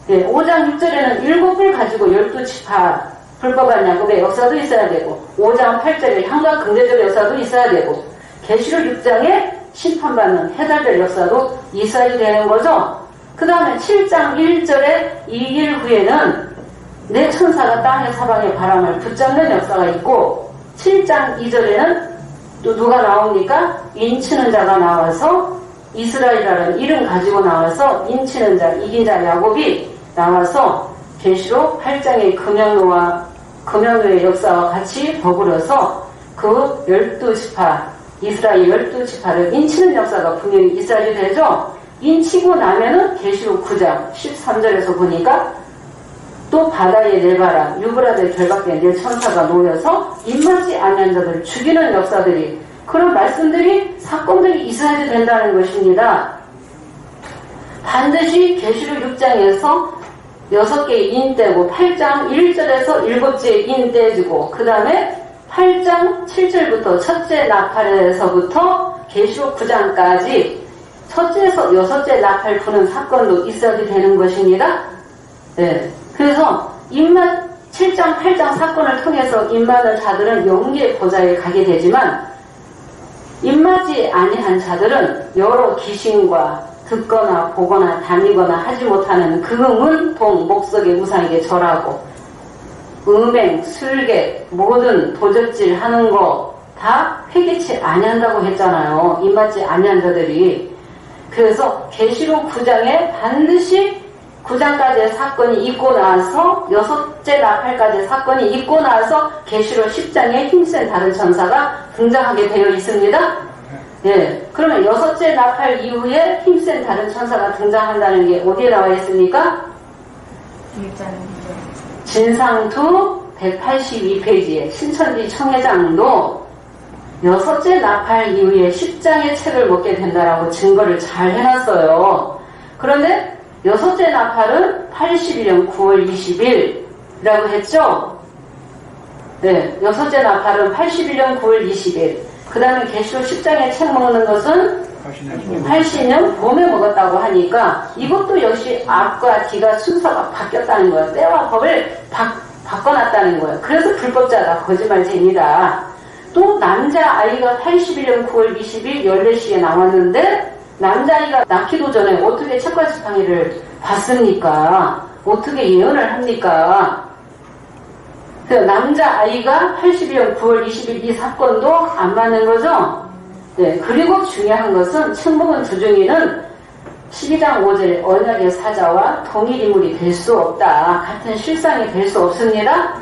네, 5장 6절에는 7불 가지고 12지파 불법한 야곱의 역사도 있어야 되고 5장 8절에 향과 긍대적 역사도 있어야 되고 계시록 6장에 심판받는 해달별 역사도 있어야 되는 거죠. 그 다음에 7장 1절에 2일 후에는 내 천사가 땅의 사방의 바람을 붙잡는 역사가 있고 7장 2절에는 또 누가 나옵니까? 인치는 자가 나와서 이스라엘이라는 이름 가지고 나와서 인치는 자, 이긴 자 야곱이 나와서 계시록 8장의 금연노의 역사와 같이 더불어서 그 12지파, 이스라엘 12지파를 인치는 역사가 분명히 있어야 되죠. 인치고 나면은 계시록 9장 13절에서 보니까 또 바다에 내바라 유브라데 결박된 내 천사가 놓여서 입맞지 아니한 자들을 죽이는 역사들이 그런 말씀들이 사건들이 있어야 된다는 것입니다. 반드시 계시록 6장에서 6개의 인떼고 8장 1절에서 7개의 인떼지고 그 다음에 8장 7절부터 첫째 나팔에서부터 계시록 9장까지 첫째에서 6째 나팔 부는 사건도 있어야 되는 것입니다. 네. 그래서 7장 8장 사건을 통해서 입맞는 자들은 영계의 보좌에 가게 되지만 입맞지 아니한 자들은 여러 귀신과 듣거나 보거나 다니거나 하지 못하는 금은 동 목석의 우상에게 절하고 음행, 술객, 모든 도적질 하는 거 다 회개치 아니한다고 했잖아요. 입맞지 아니한 자들이. 그래서 계시록 9장에 반드시 9장까지의 사건이 있고 나서 6째 나팔까지의 사건이 있고 나서 계시록 10장에 힘센 다른 천사가 등장하게 되어 있습니다. 예, 그러면 6째 나팔 이후에 힘센 다른 천사가 등장한다는 게 어디에 나와 있습니까? 진상투 182페이지에 신천지 청회장도 6째 나팔 이후에 10장의 책을 먹게 된다라고 증거를 잘 해놨어요. 그런데 6째 나팔은 81년 9월 20일이라고 했죠? 네, 6째 나팔은 81년 9월 20일. 그 다음에 계시록 10장에 책 먹는 것은 80년 봄에 먹었다고 하니까 이것도 역시 앞과 뒤가 순서가 바뀌었다는 거예요. 때와 법을 바꿔놨다는 거예요. 그래서 불법자다, 거짓말쟁이다. 또 남자아이가 81년 9월 20일 14시에 나왔는데 남자아이가 낳기도 전에 어떻게 책과 지팡이를 봤습니까? 어떻게 예언을 합니까? 그 남자아이가 81년 9월 20일 이 사건도 안 맞는 거죠? 네, 그리고 중요한 것은 책 먹은 두중이는 12장 5절 언약의 사자와 동일 인물이 될 수 없다. 같은 실상이 될 수 없습니다.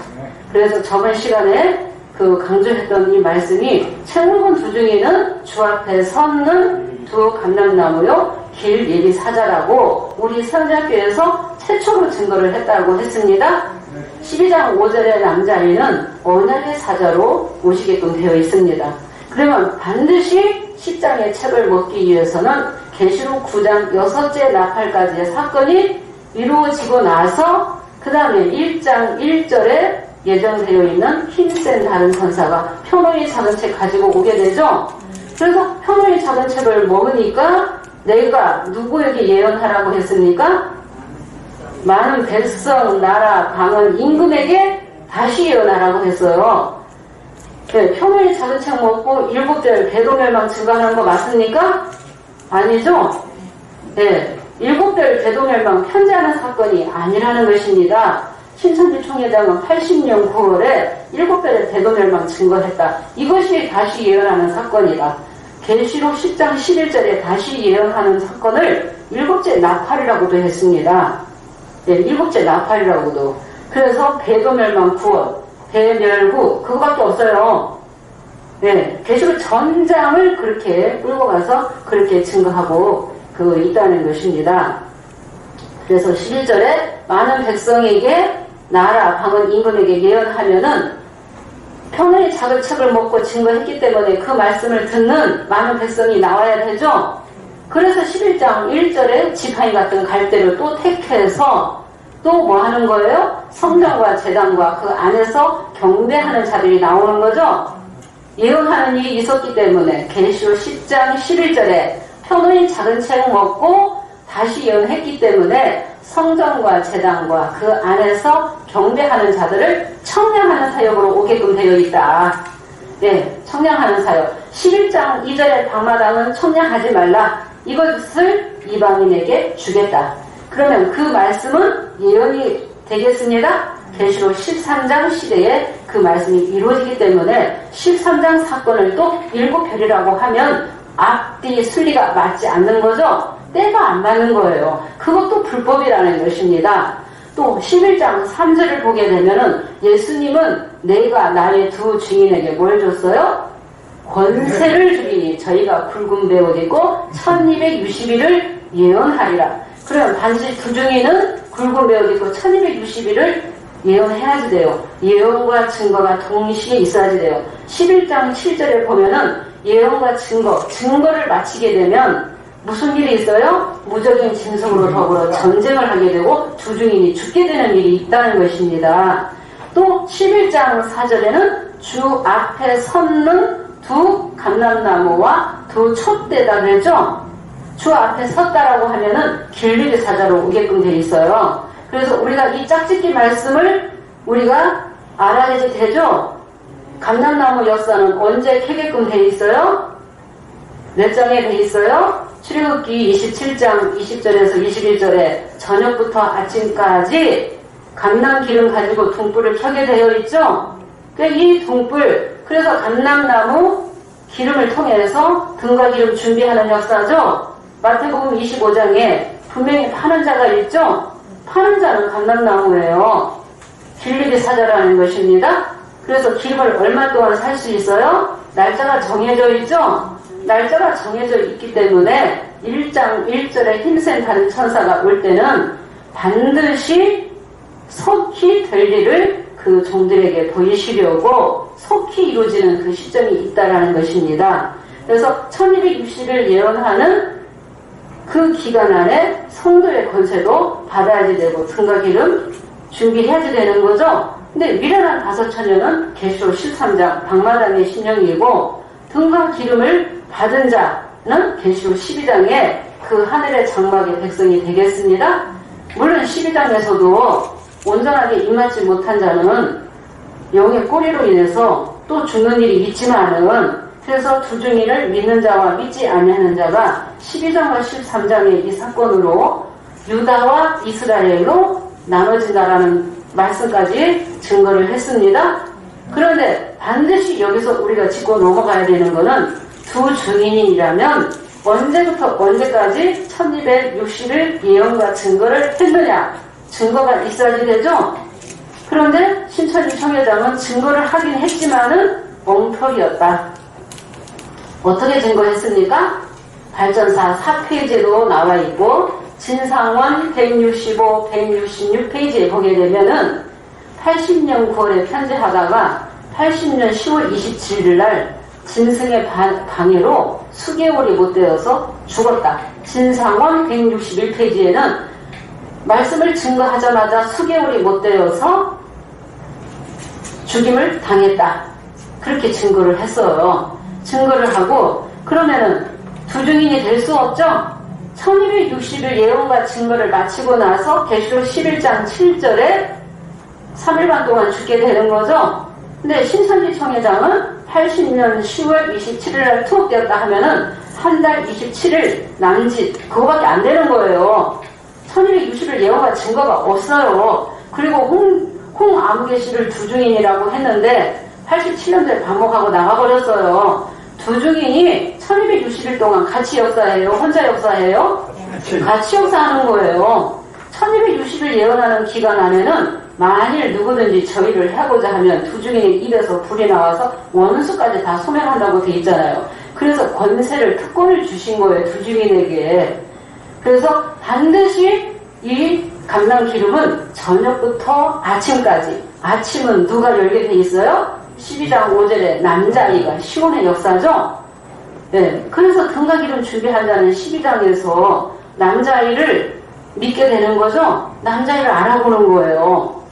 그래서 저번 시간에 그 강조했던 이 말씀이 책 먹은 두중이는 주 앞에 섰는 두 감람나무요 길 예비 사자라고 우리 서원대학교에서 최초로 증거를 했다고 했습니다. 12장 5절의 남자인은 언약의 사자로 오시게끔 되어 있습니다. 그러면 반드시 10장의 책을 먹기 위해서는 계시록 9장 6째 나팔까지의 사건이 이루어지고 나서 그 다음에 1장 1절에 예정되어 있는 힘센 다른 천사가 표노의 작은 책 가지고 오게 되죠. 그래서 표노의 작은 책을 먹으니까 내가 누구에게 예언하라고 했습니까? 많은 백성, 나라, 방언, 임금에게 다시 예언하라고 했어요. 네, 표노의 작은 책 먹고 7별 대도멸망 증거하는 거 맞습니까? 아니죠? 네, 7별 대도멸망 편지하는 사건이 아니라는 것입니다. 신천지 총회장은 80년 9월에 7별의 대도멸망 증거했다. 이것이 다시 예언하는 사건이다. 계시록 10장 11절에 다시 예언하는 사건을 7째 나팔이라고도 했습니다. 네, 7째 나팔이라고도. 그래서 대도멸망 9월, 대멸구 그거밖에 없어요. 네, 계시록 전장을 그렇게 끌고 가서 그렇게 증거하고 있다는 것입니다. 그래서 11절에 많은 백성에게 나라, 방언, 임금에게 예언하면은 표노의 작은 책을 먹고 증거했기 때문에 그 말씀을 듣는 많은 백성이 나와야 되죠. 그래서 11장 1절에 지팡이 같은 갈대를 또 택해서 또 뭐 하는 거예요? 성전과 제단과 그 안에서 경배하는 자들이 나오는 거죠. 예언하는 일이 있었기 때문에 계시록 10장 11절에 표노의 작은 책 먹고 다시 예언했기 때문에 성전과 제단과 그 안에서 경배하는 자들을 청량하는 사역으로 오게끔 되어 있다. 네, 청량하는 사역. 11장 2절의 방마당은 청량하지 말라. 이것을 이방인에게 주겠다. 그러면 그 말씀은 예언이 되겠습니다. 계시록 13장 시대에 그 말씀이 이루어지기 때문에 13장 사건을 또 7별이라고 하면 앞뒤 순리가 맞지 않는 거죠. 때가 안 맞는 거예요. 그것도 불법이라는 것입니다. 또 11장 3절을 보게 되면은 예수님은 내가 나의 두 증인에게 뭘 줬어요? 권세를 주리니 저희가 굵은 베옷 입고 1260일을 예언하리라. 그러면 반드시 두 증인은 굵은 베옷 입고 1260일을 예언해야지 돼요. 예언과 증거가 동시에 있어야지 돼요. 11장 7절에 보면은 예언과 증거를 마치게 되면 무슨 일이 있어요? 무적인 짐승으로 더불어 전쟁을 하게 되고 두 증인이 죽게 되는 일이 있다는 것입니다. 또 11장 4절에는 주 앞에 섰는 두 감람나무와 두 촛대다 그랬죠? 주 앞에 섰다라고 하면은 길리기 사자로 오게끔 돼 있어요. 그래서 우리가 이 짝짓기 말씀을 우리가 알아야 되죠? 감람나무 역사는 언제 캐게끔 돼 있어요? 몇 장에 돼 있어요? 출애굽기 27장 20절에서 21절에 저녁부터 아침까지 감람기름 가지고 등불을 켜게 되어 있죠? 이 등불, 그래서 감람나무 기름을 통해서 등과 기름 준비하는 역사죠? 마태복음 25장에 분명히 파는 자가 있죠? 파는 자는 감람나무예요. 길리기 사자라는 것입니다. 그래서 기름을 얼마 동안 살 수 있어요? 날짜가 정해져 있죠? 날짜가 정해져 있기 때문에 1장 1절에 힘센 다른 천사가 올 때는 반드시 속히 될 일을 그 종들에게 보이시려고 속히 이루어지는 그 시점이 있다라는 것입니다. 그래서 1260일 예언하는 그 기간 안에 성도의 권세도 받아야지 되고 등과 기름 준비해야지 되는 거죠. 근데 미련한 5처녀는 계시록 13장 방마당의 신령이고 등과 기름을 받은 자는 계시록 12장에 그 하늘의 장막의 백성이 되겠습니다. 물론 12장에서도 온전하게 입맞지 못한 자는 영의 꼬리로 인해서 또 죽는 일이 있지만은 그래서 두 증인을 믿는 자와 믿지 아니하는 자가 12장과 13장의 이 사건으로 유다와 이스라엘로 나눠진다라는 말씀까지 증거를 했습니다. 그런데 반드시 여기서 우리가 짚고 넘어가야 되는 것은 두 증인이라면 언제부터 언제까지 1260일 예언과 증거를 했느냐? 증거가 있어야지 되죠? 그런데 신천지 총회장은 증거를 하긴 했지만은 엉터리였다. 어떻게 증거했습니까? 발전사 4페이지로 나와 있고 진상원 165, 166페이지에 보게 되면은 80년 9월에 편지하다가 80년 10월 27일 날 진승의 방해로 수개월이 못 되어서 죽었다. 진상원 161페이지에는 말씀을 증거하자마자 수개월이 못 되어서 죽임을 당했다. 그렇게 증거를 했어요. 증거를 하고 그러면은 두 증인이 될 수 없죠? 1260일 예언과 증거를 마치고 나서 계시록 11장 7절에 3일반 동안 죽게 되는 거죠? 근데 신천지 총회장은 80년 10월 27일 날 투옥되었다 하면은 한 달 27일 남짓 그거밖에 안 되는 거예요. 1260일 예언과 증거가 없어요. 그리고 홍아무개씨를 두 증인이라고 했는데 87년도에 반목하고 나가버렸어요. 두 증인이 1260일 동안 같이 역사해요? 혼자 역사해요? 같이 역사하는 거예요. 1260일 예언하는 기간 안에는 만일 누구든지 저희를 하고자 하면 두 증인의 입에서 불이 나와서 원수까지 다 소멸한다고 돼 있잖아요. 그래서 권세를 특권을 주신 거예요. 두 증인에게. 그래서 반드시 이 감람 기름은 저녁부터 아침까지. 아침은 누가 열게 돼 있어요? 12장 5절에 남자아이가 시온의 역사죠. 네, 그래서 등가기름 준비한다는 12장에서 남자아이를 믿게 되는 거죠. 남자아이를 알아보는 거예요.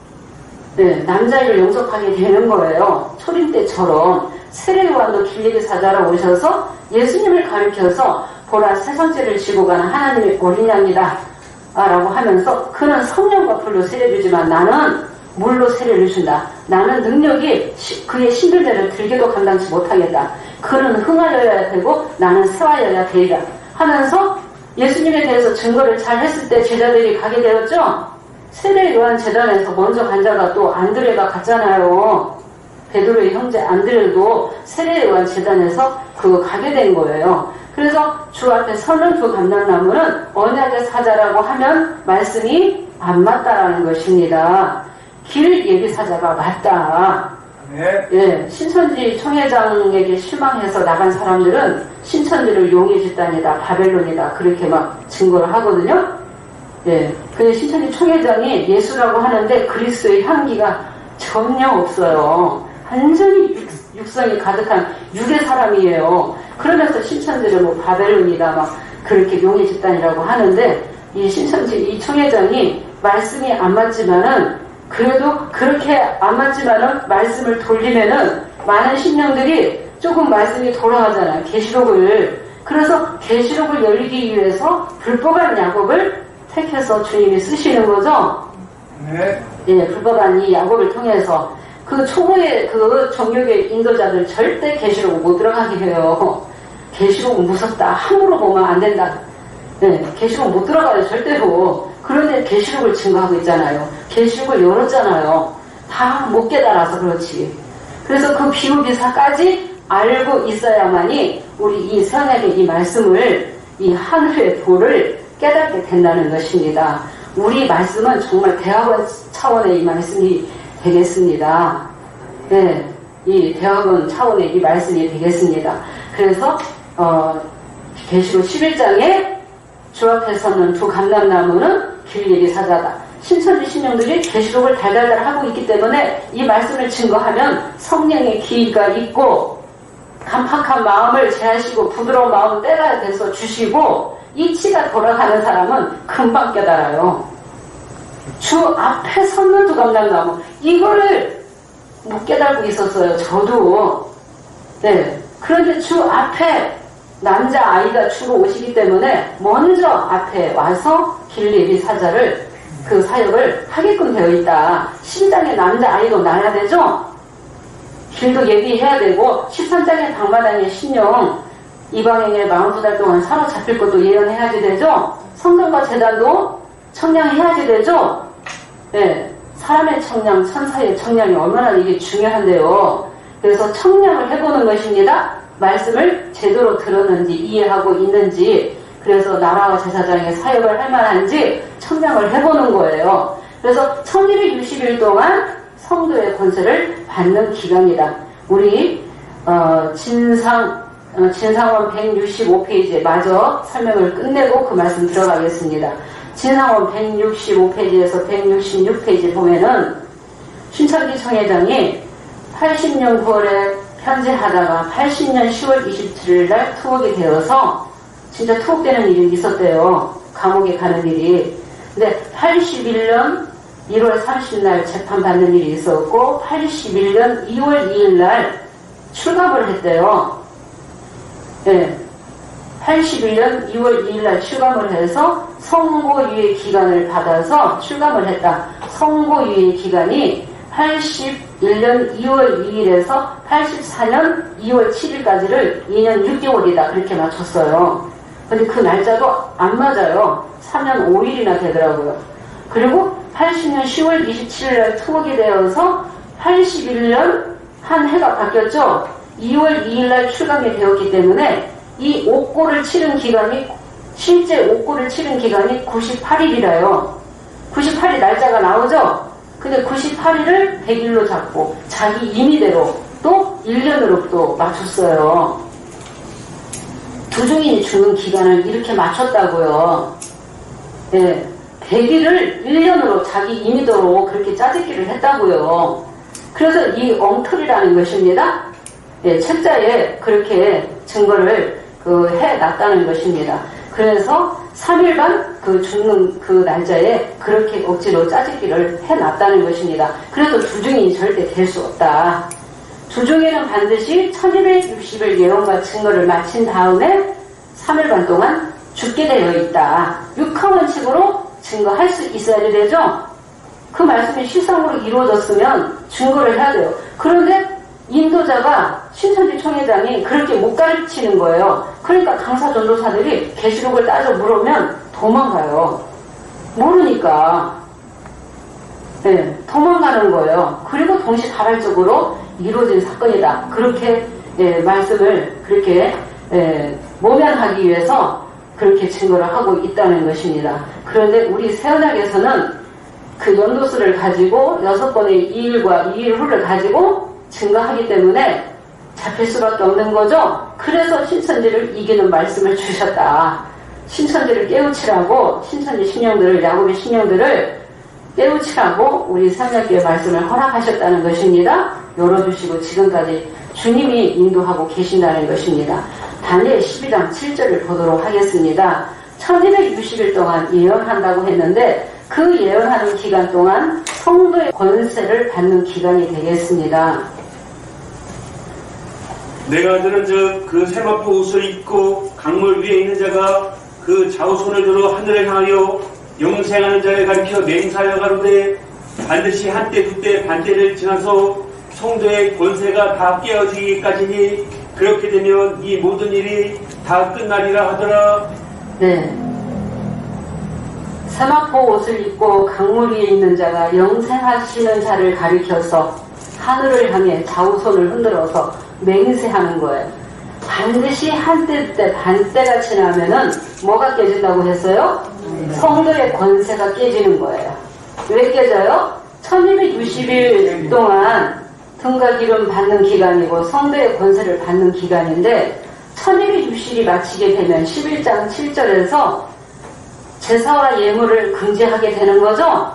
네, 남자아이를 용서하게 되는 거예요. 초림 때처럼 세례요한도 길리기 사자로 오셔서 예수님을 가리켜서 보라 세상죄를 지고 가는 하나님의 어린 양이다 라고 하면서 그는 성령과 불로 세례주지만 나는 물로 세례를 준다. 나는 능력이 그의 신들대를 들게도 감당치 못하겠다. 그는 흥하여야 되고 나는 새하여야 되리라 하면서 예수님에 대해서 증거를 잘 했을 때 제자들이 가게 되었죠. 세례 요한 재단에서 먼저 간 자가 또 안드레가 갔잖아요. 베드로의 형제 안드레도 세례 요한 재단에서 그거 가게 된 거예요. 그래서 주 앞에 서는 두 감람나무는 언약의 사자라고 하면 말씀이 안 맞다라는 것입니다. 길 예비사자가 맞다. 네. 예, 신천지 총회장에게 실망해서 나간 사람들은 신천지를 용의 집단이다, 바벨론이다 그렇게 막 증거를 하거든요. 예, 그 신천지 총회장이 예수라고 하는데 그리스도의 향기가 전혀 없어요. 완전히 육성이 가득한 육의 사람이에요. 그러면서 신천지를 뭐 바벨론이다 막 그렇게 용의 집단이라고 하는데 이 신천지 이 총회장이 말씀이 안 맞지만은 그래도 그렇게 안 맞지만은 말씀을 돌리면은 많은 신령들이 조금 말씀이 돌아가잖아요. 계시록을. 그래서 계시록을 열리기 위해서 불법한 야곱을 택해서 주님이 쓰시는 거죠. 네. 예, 불법한 이 야곱을 통해서 그 초보의 그 정교계 인도자들 절대 계시록 못 들어가게 해요. 계시록은 무섭다. 함부로 보면 안 된다. 네, 계시록 못 들어가요. 절대로. 그런데 계시록을 증거하고 있잖아요. 계시록을 열었잖아요. 다 못 깨달아서 그렇지. 그래서 그 비유비사까지 알고 있어야만이 우리 이 선악의 이 말씀을 이 하늘의 도를 깨닫게 된다는 것입니다. 우리 말씀은 정말 대학원 차원의 이 말씀이 되겠습니다. 네, 이 대학원 차원의 이 말씀이 되겠습니다. 그래서 계시록 11장에 주 앞에 서는 두 감람나무는 길리기 사자다. 신천지 신령들이 계시록을 달달달 하고 있기 때문에 이 말씀을 증거하면 성령의 기가 있고 간팍한 마음을 제하시고 부드러운 마음을 빼가야 돼서 주시고 이치가 돌아가는 사람은 금방 깨달아요. 주 앞에 섰는 두 감람나무 이거를 못 깨달고 있었어요. 저도. 네. 그런데 주 앞에 남자 아이가 주로 오시기 때문에 먼저 앞에 와서 길리기 사자를 그 사역을 하게끔 되어 있다. 심장에 남자 아이도 나야 되죠. 길도 예비해야 되고 13장의 방마당의 신령 이방인의 42달 동안 사로잡힐 것도 예언해야지 되죠. 성전과 제단도 청량해야지 되죠. 네, 사람의 청량, 천사의 청량이 얼마나 이게 중요한데요. 그래서 청량을 해보는 것입니다. 말씀을 제대로 들었는지 이해하고 있는지 그래서 나라와 제사장의 사역을 할 만한지 청량을 해보는 거예요. 그래서 1260일 동안 성도의 권세를 받는 기간이다. 우리 진상 진상원 165페이지에 마저 설명을 끝내고 그 말씀 들어가겠습니다. 진상원 165페이지에서 166페이지 보면은 신천지 총회장이 80년 9월에 편지하다가 80년 10월 27일 날 투옥이 되어서 진짜 투옥되는 일이 있었대요. 감옥에 가는 일이. 근데 81년 1월 30일 재판받는 일이 있었고 81년 2월 2일 날 출감을 했대요. 네. 81년 2월 2일 날 출감을 해서 선고유예 기간을 받아서 출감을 했다. 선고유예 기간이 81년 2월 2일에서 84년 2월 7일까지를 2년 6개월이다. 그렇게 맞췄어요. 근데 그 날짜도 안 맞아요. 3년 5일이나 되더라고요. 그리고 80년 10월 27일 날 투옥이 되어서 81년 한 해가 바뀌었죠. 2월 2일 날 출감이 되었기 때문에 이 옥고를 치른 기간이 실제 옥고를 치른 기간이 98일이라요. 98일 날짜가 나오죠. 근데 98일을 100일로 잡고 자기 임의대로 또 1년으로 또 맞췄어요. 두 증인이 죽는 기간을 이렇게 맞췄다고요. 네, 100일을 1년으로 자기 임의대로 그렇게 짜집기를 했다고요. 그래서 이 엉터리라는 것입니다. 네, 책자에 그렇게 증거를 해놨다는 것입니다. 그래서 3일간 그 죽는 그 날짜에 그렇게 억지로 짜집기를 해놨다는 것입니다. 그래서 주중인이 절대 될 수 없다. 주중에는 반드시 1260일 예언과 증거를 마친 다음에 3일간 동안 죽게 되어 있다. 육하원칙으로 증거할 수 있어야 되죠. 그 말씀이 실상으로 이루어졌으면 증거를 해야 돼요. 그런데 인도자가 신천지 총회장이 그렇게 못 가르치는 거예요. 그러니까 강사 전도사들이 계시록을 따져 물으면 도망가요. 모르니까. 네, 도망가는 거예요. 그리고 동시다발적으로 이루어진 사건이다. 그렇게 말씀을 그렇게 모면하기 위해서 그렇게 증거를 하고 있다는 것입니다. 그런데 우리 새언약에서는 그 연도수를 가지고 6번의 2일과 2일 후를 가지고 증거하기 때문에 잡힐 수밖에 없는 거죠. 그래서 신천지를 이기는 말씀을 주셨다. 신천지를 깨우치라고 신천지 신령들을 야곱의 신령들을 깨우치라고 우리 삼약교의 말씀을 허락하셨다는 것입니다. 열어주시고 지금까지 주님이 인도하고 계신다는 것입니다. 다니엘 12장 7절을 보도록 하겠습니다. 1260일 동안 예언한다고 했는데 그 예언하는 기간 동안 성도의 권세를 받는 기간이 되겠습니다. 내가 들은 그 세마포 옷을 입고 강물 위에 있는 자가 그 좌우손을 들어 하늘을 향하여 영생하는 자를 가리켜 맹사하여 가로되 반드시 한때 두때 반때를 지나서 성도의 권세가 다 깨어지기까지니 그렇게 되면 이 모든 일이 다 끝나리라 하더라. 네. 세마포 옷을 입고 강물 위에 있는 자가 영생하시는 자를 가리켜서 하늘을 향해 좌우손을 흔들어서 맹세하는 거예요. 반드시 한때 때 반때가 지나면은 뭐가 깨진다고 했어요? 성도의 권세가 깨지는 거예요. 왜 깨져요? 1260일 동안 등과 기름 받는 기간이고 성도의 권세를 받는 기간인데 1260일이 마치게 되면 11장 7절에서 제사와 예물을 금지하게 되는 거죠.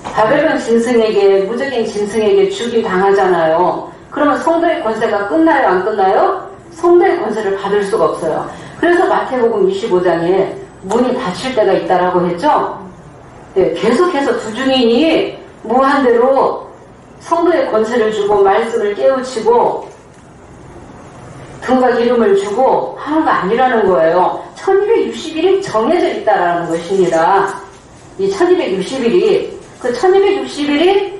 바벨론 짐승에게 무적인 짐승에게 죽임 당하잖아요. 그러면 성도의 권세가 끝나요? 안 끝나요? 성도의 권세를 받을 수가 없어요. 그래서 마태복음 25장에 문이 닫힐 때가 있다라고 했죠. 네, 계속해서 두 증인이 무한대로 성도의 권세를 주고 말씀을 깨우치고 등과 기름을 주고 하는 거 아니라는 거예요. 1260일이 정해져 있다라는 것입니다. 이 1260일이 그 1260일이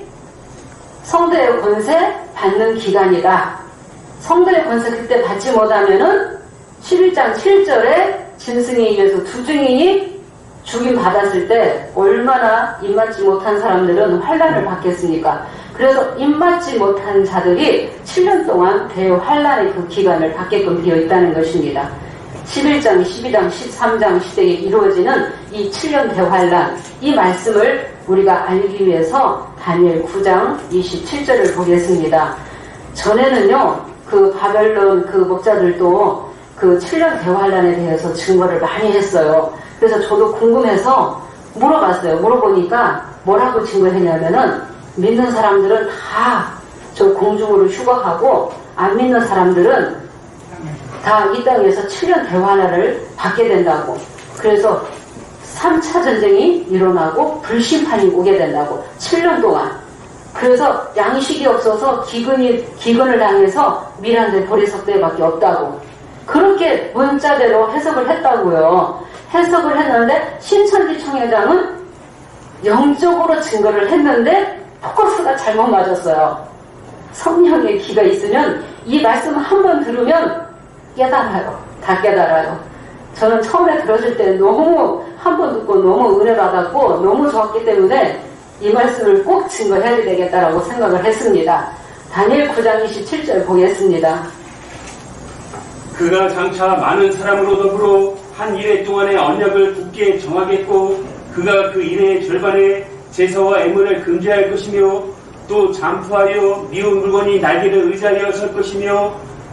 성도의 권세 받는 기간이다. 성도의 권세 그때 받지 못하면은 11장 7절에 짐승에 의해서 두 증인이 죽임 받았을 때 얼마나 입맞지 못한 사람들은 환난을 받겠습니까? 그래서 입맞지 못한 자들이 7년 동안 대환난의 그 기간을 받게끔 되어 있다는 것입니다. 11장, 12장, 13장 시대에 이루어지는 이 7년 대환난, 이 말씀을 우리가 알기 위해서 다니엘 9장 27절을 보겠습니다. 전에는요, 그 그 바벨론 그 목자들도 그 7년 대환란에 대해서 증거를 많이 했어요. 그래서 저도 궁금해서 물어봤어요. 물어보니까 뭐라고 증거했냐면은 믿는 사람들은 다 저 공중으로 휴거하고 안 믿는 사람들은 다 이 땅에서 7년 대환란을 받게 된다고. 그래서 3차 전쟁이 일어나고 불심판이 오게 된다고. 7년 동안. 그래서 양식이 없어서 기근을 당해서 밀한데 보리석대밖에 없다고. 그렇게 문자대로 해석을 했다고요. 해석을 했는데 신천지 총회장은 영적으로 증거를 했는데 포커스가 잘못 맞았어요. 성령의 귀가 있으면 이 말씀 한 번 들으면 깨달아요. 다 깨달아요. 저는 처음에 들었을 때 너무 한 번 듣고 너무 은혜 받았고 너무 좋았기 때문에 이 말씀을 꼭 증거해야 되겠다라고 생각을 했습니다. 다니엘 9장 27절 보겠습니다. 그가 장차 많은 사람으로 더불어 한 이래 동안의 언약을 굳게 정하겠고 그가 그 이래의 절반에 제사와 애물을 금지할 것이며 또 잠프하여 미운 물건이 날개를 의지하여 설 것이며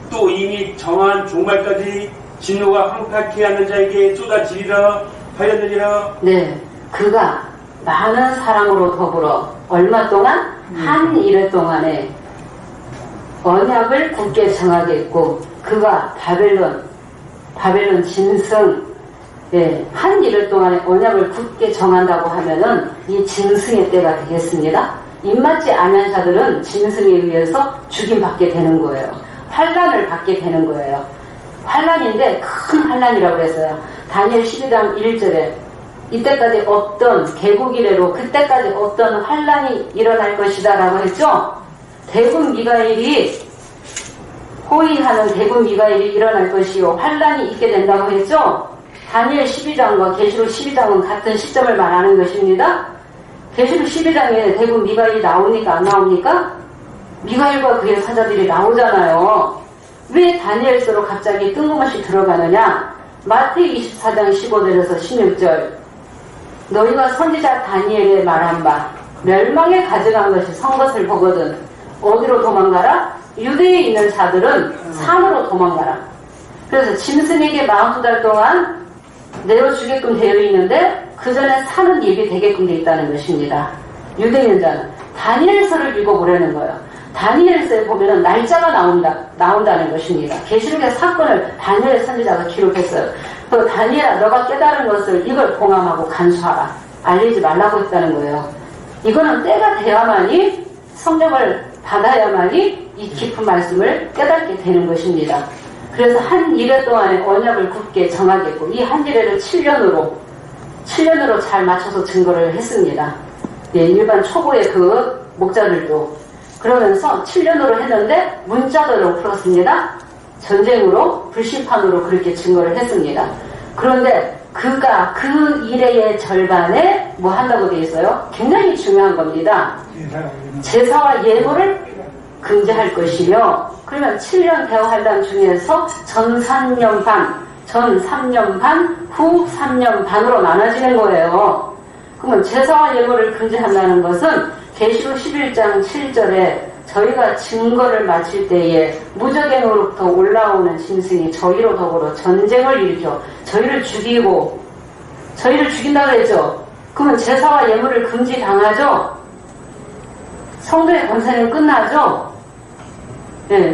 또 이미 정한 종말까지 진노가 황폐케 하는 자에게 쏟아지리라 하였느니라. 네, 그가 많은 사랑으로 더불어 얼마 동안? 한 이래 동안에 언약을 굳게 정하겠고 그가 바벨론 짐승 한 이래 동안에 언약을 굳게 정한다고 하면은 이 짐승의 때가 되겠습니다. 입맞지 않은 자들은 짐승에 의해서 죽임받게 되는 거예요. 환란을 받게 되는 거예요. 환란인데 큰 환란이라고 했어요. 다니엘 12장 1절에 이때까지 없던 개국 이래로 그때까지 없던 환란이 일어날 것이다 라고 했죠. 대군 미가엘이 호위하는 대군 미가엘이 일어날 것이요 환란이 있게 된다고 했죠. 다니엘 12장과 계시록 12장은 같은 시점을 말하는 것입니다. 계시록 12장에 대군 미가엘이 나오니까 안 나옵니까? 미가엘과 그의 사자들이 나오잖아요. 왜 다니엘서로 갑자기 뜬금없이 들어가느냐? 마태기 24장 15절에서 16절 너희가 선지자 다니엘의 말한 바 멸망에 가져간 것이 선 것을 보거든 어디로 도망가라? 유대에 있는 자들은 산으로 도망가라. 그래서 짐승에게 42달 동안 내어 주게끔 되어 있는데 그 전에 산은 예비되게끔 되어 있다는 것입니다. 유대 있는 자는 다니엘서를 읽어보라는 거예요. 다니엘서에 보면은 날짜가 나온다는 것입니다. 계시록의 사건을 다니엘 선지자가 기록했어요. 또 다니엘아 너가 깨달은 것을 이걸 봉함하고 간수하라. 알리지 말라고 했다는 거예요. 이거는 때가 돼야만이 성령을 받아야만이 이 깊은 말씀을 깨닫게 되는 것입니다. 그래서 한 이래 동안에 언약을 굳게 정하겠고 이 한 이래를 7년으로 잘 맞춰서 증거를 했습니다. 일반 초보의 그 목자들도 그러면서 7년으로 했는데 문자대로 풀었습니다. 전쟁으로 불심판으로 그렇게 증거를 했습니다. 그런데 그가 그 이래의 절반에 뭐 한다고 되어 있어요? 굉장히 중요한 겁니다. 제사와 예물을 금지할 것이며 그러면 7년 대환란 중에서 전 3년 반, 후 3년 반으로 나눠지는 거예요. 그러면 제사와 예물을 금지한다는 것은 계시록 11장 7절에 저희가 증거를 마칠 때에 무적행으로부터 올라오는 짐승이 저희로 더불어 전쟁을 일으켜 저희를 죽인다고 했죠. 그러면 제사와 예물을 금지당하죠. 성도의 권세는 끝나죠.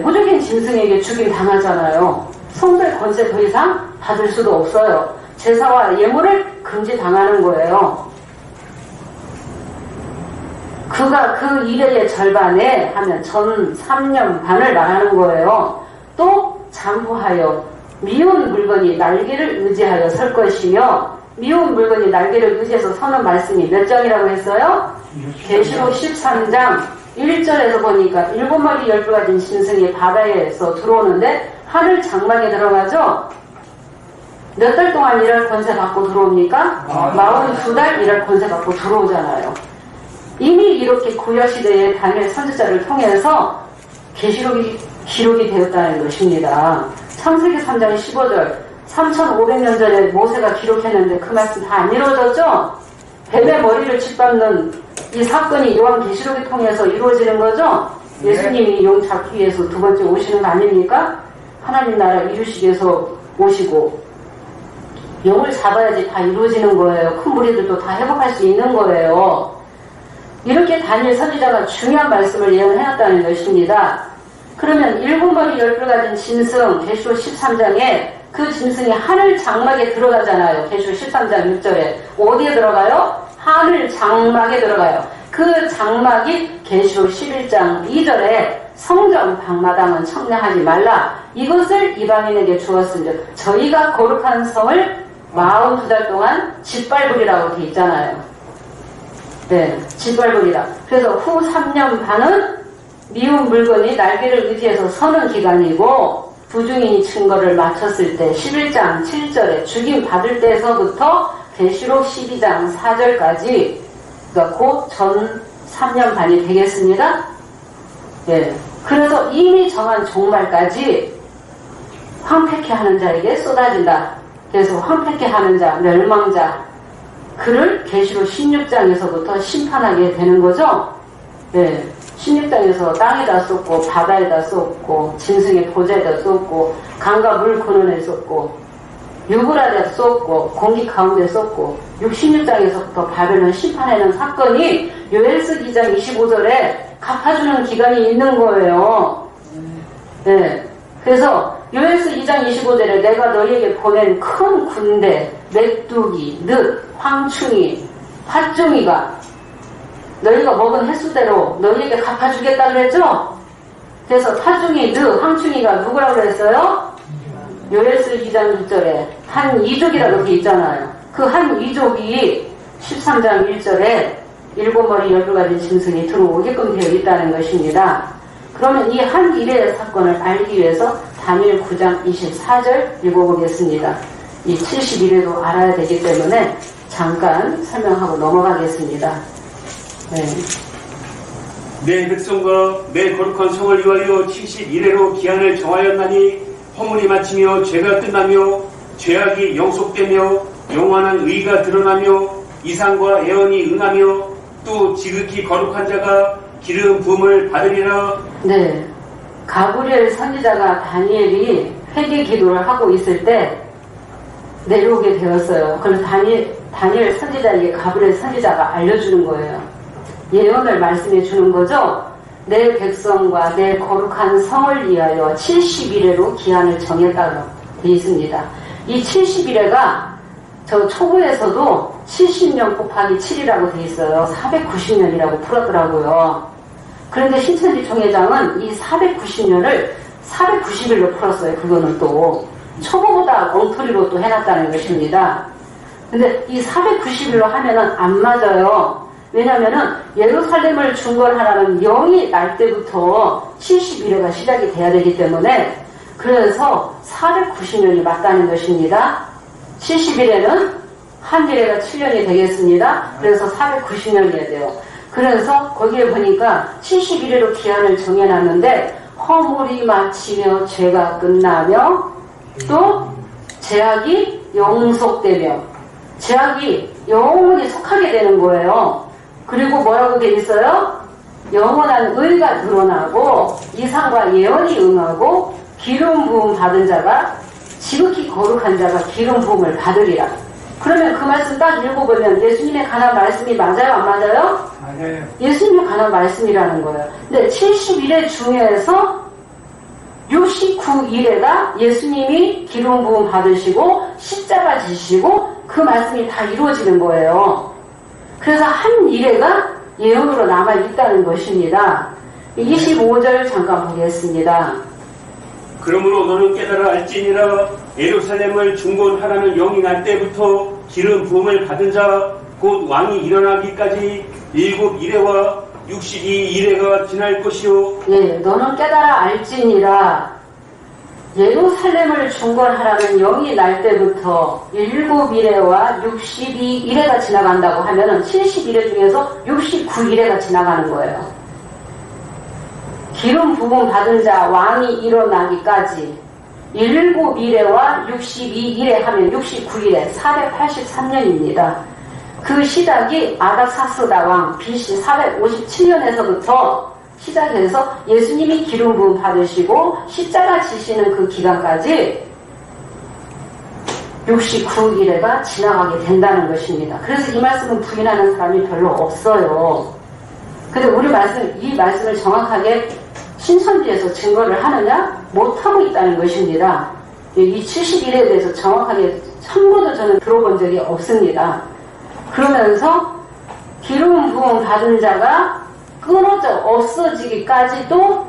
무적인 짐승에게 죽임 당하잖아요. 성도의 권세 더 이상 받을 수도 없어요. 제사와 예물을 금지당하는 거예요. 그가 그 이래의 절반에 하면 전 3년 반을 말하는 거예요. 또 잠부하여 미운 물건이 날개를 의지하여 설 것이며 미운 물건이 날개를 의지해서 서는 말씀이 몇 장이라고 했어요? 계시록 13장 1절에서 보니까 7마리 12 가진 짐승이 바다에서 들어오는데 하늘 장막에 들어가죠? 몇 달 동안 일할 권세 받고 들어옵니까? 42달 일할 권세 받고 들어오잖아요. 이미 이렇게 구약시대의 다니엘 선지자를 통해서 계시록이 기록이 되었다는 것입니다. 창세기 3장 15절 3500년 전에 모세가 기록했는데 그 말씀 다 안 이루어졌죠? 뱀의 머리를 짓밟는 이 사건이 요한계시록을 통해서 이루어지는 거죠? 예수님이 용 잡기 위해서 두 번째 오시는 거 아닙니까? 하나님 나라 이루시기 위해서 오시고 영을 잡아야지 다 이루어지는 거예요. 큰 무리들도 다 회복할 수 있는 거예요. 이렇게 다니엘 선지자가 중요한 말씀을 예언해놨다는 것입니다. 그러면 7머리 10뿔 가진 짐승 계시록 13장에 그 짐승이 하늘 장막에 들어가잖아요. 계시록 13장 6절에 어디에 들어가요? 하늘 장막에 들어가요. 그 장막이 계시록 11장 2절에 성전 방마당은 청량하지 말라. 이것을 이방인에게 주었으며 저희가 거룩한 성을 42달 동안 짓밟으리라고 돼 있잖아요. 네, 짓밟으리라. 그래서 후 3년 반은 미운 물건이 날개를 의지해서 서는 기간이고 부중인이 증거를 마쳤을 때 11장 7절에 죽임 받을 때에서부터 계시록 12장 4절까지 그러니까 곧 전 3년 반이 되겠습니다. 예. 그래서 이미 정한 종말까지 황폐케 하는 자에게 쏟아진다. 그래서 황폐케 하는 자, 멸망자 그를 계시록 16장에서부터 심판하게 되는 거죠. 예. 16장에서 땅에다 쏟고 바다에다 쏟고 짐승의 보좌에다 쏟고 강과 물 근원에 쏟고 유브라데에 쏟고 공기 가운데 쏟고 66장에서부터 바벨론 심판하는 사건이 요엘서 2장 25절에 갚아주는 기간이 있는 거예요. 네. 그래서 요엘서 2장 25절에 내가 너희에게 보낸 큰 군대 메뚜기, 늑, 황충이, 팥종이가 너희가 먹은 횟수대로 너희에게 갚아주겠다 그랬죠? 그래서 팥종이, 늑, 황충이가 누구라고 그랬어요? 요엘서 2장 6절에 한 이족이라고 되어 있잖아요. 그 한 이족이 13장 1절에 7머리 10뿔 가진 짐승이 들어오게끔 되어 있다는 것입니다. 그러면 이 한 일의 사건을 알기 위해서 다니엘 9장 24절 읽어보겠습니다. 이 71회도 알아야 되기 때문에 잠깐 설명하고 넘어가겠습니다. 네. 내 백성과 내 거룩한 성을 위하여 71회로 기한을 정하였나니 허물이 마치며 죄가 끝나며 죄악이 영속되며 영원한 의가 드러나며 이상과 예언이 응하며 또 지극히 거룩한 자가 기름 부음을 받으리라. 네. 가브리엘 선지자가 다니엘이 회개 기도를 하고 있을 때 내려오게 되었어요. 그래서 다니엘 선지자에게 가브리엘 선지자가 알려주는 거예요. 예언을 말씀해 주는 거죠. 내 백성과 내 거룩한 성을 위하여 70일에로 기한을 정했다고 되어 있습니다. 이 70일에가 저 초보에서도 70년 곱하기 7이라고 되어 있어요. 490년이라고 풀었더라고요. 그런데 신천지 총회장은 이 490년을 490일로 풀었어요. 그거는 또 초보보다 엉터리로 또 해놨다는 것입니다. 근데 이 490일로 하면은 안 맞아요. 왜냐면은 예루살렘을 중건하라는 영이 날 때부터 71회가 시작이 돼야 되기 때문에 그래서 490년이 맞다는 것입니다. 71회는 한 일회가 7년이 되겠습니다. 그래서 490년이어야 돼요. 그래서 거기에 보니까 71회로 기한을 정해놨는데 허물이 마치며 죄가 끝나며 또 죄악이 영속되며 죄악이 영원히 속하게 되는 거예요. 그리고 뭐라고 돼 있어요? 영원한 의가 드러나고 이상과 예언이 응하고 기름 부음 받은 자가 지극히 거룩한 자가 기름 부음을 받으리라. 그러면 그 말씀 딱 읽어보면 예수님에 관한 말씀이 맞아요? 안 맞아요? 맞아요. 예수님에 관한 말씀이라는 거예요. 근데 71회 중에서 69일에가 예수님이 기름 부음 받으시고 십자가 지시고 그 말씀이 다 이루어지는 거예요. 그래서 한 일회가 예언으로 남아있다는 것입니다. 25절 잠깐 보겠습니다. 그러므로 너는 깨달아 알지니라. 예루살렘을 중건하라는 영이 날 때부터 기름 부음을 받은 자 곧 왕이 일어나기까지 7일회와 62일회가 지날 것이요. 예, 너는 깨달아 알지니라. 예루살렘을 중건하라는 영이 날 때부터 7일회와 62일회가 지나간다고 하면은 71회 중에서 69일회가 지나가는 거예요. 기름 부음 받은 자 왕이 일어나기까지 7일회와 62일회 하면 69일회 483년입니다. 그 시작이 아닥사스다 왕 BC 457년에서부터 시작해서 예수님이 기름 부음 받으시고 십자가 지시는 그 기간까지 69일에가 지나가게 된다는 것입니다. 그래서 이 말씀은 부인하는 사람이 별로 없어요. 근데 이 말씀을 정확하게 신천지에서 증거를 하느냐? 못하고 있다는 것입니다. 이 70일에 대해서 정확하게 한 번도 저는 들어본 적이 없습니다. 그러면서 기름 부음 받은 자가 끊어져 없어지기까지도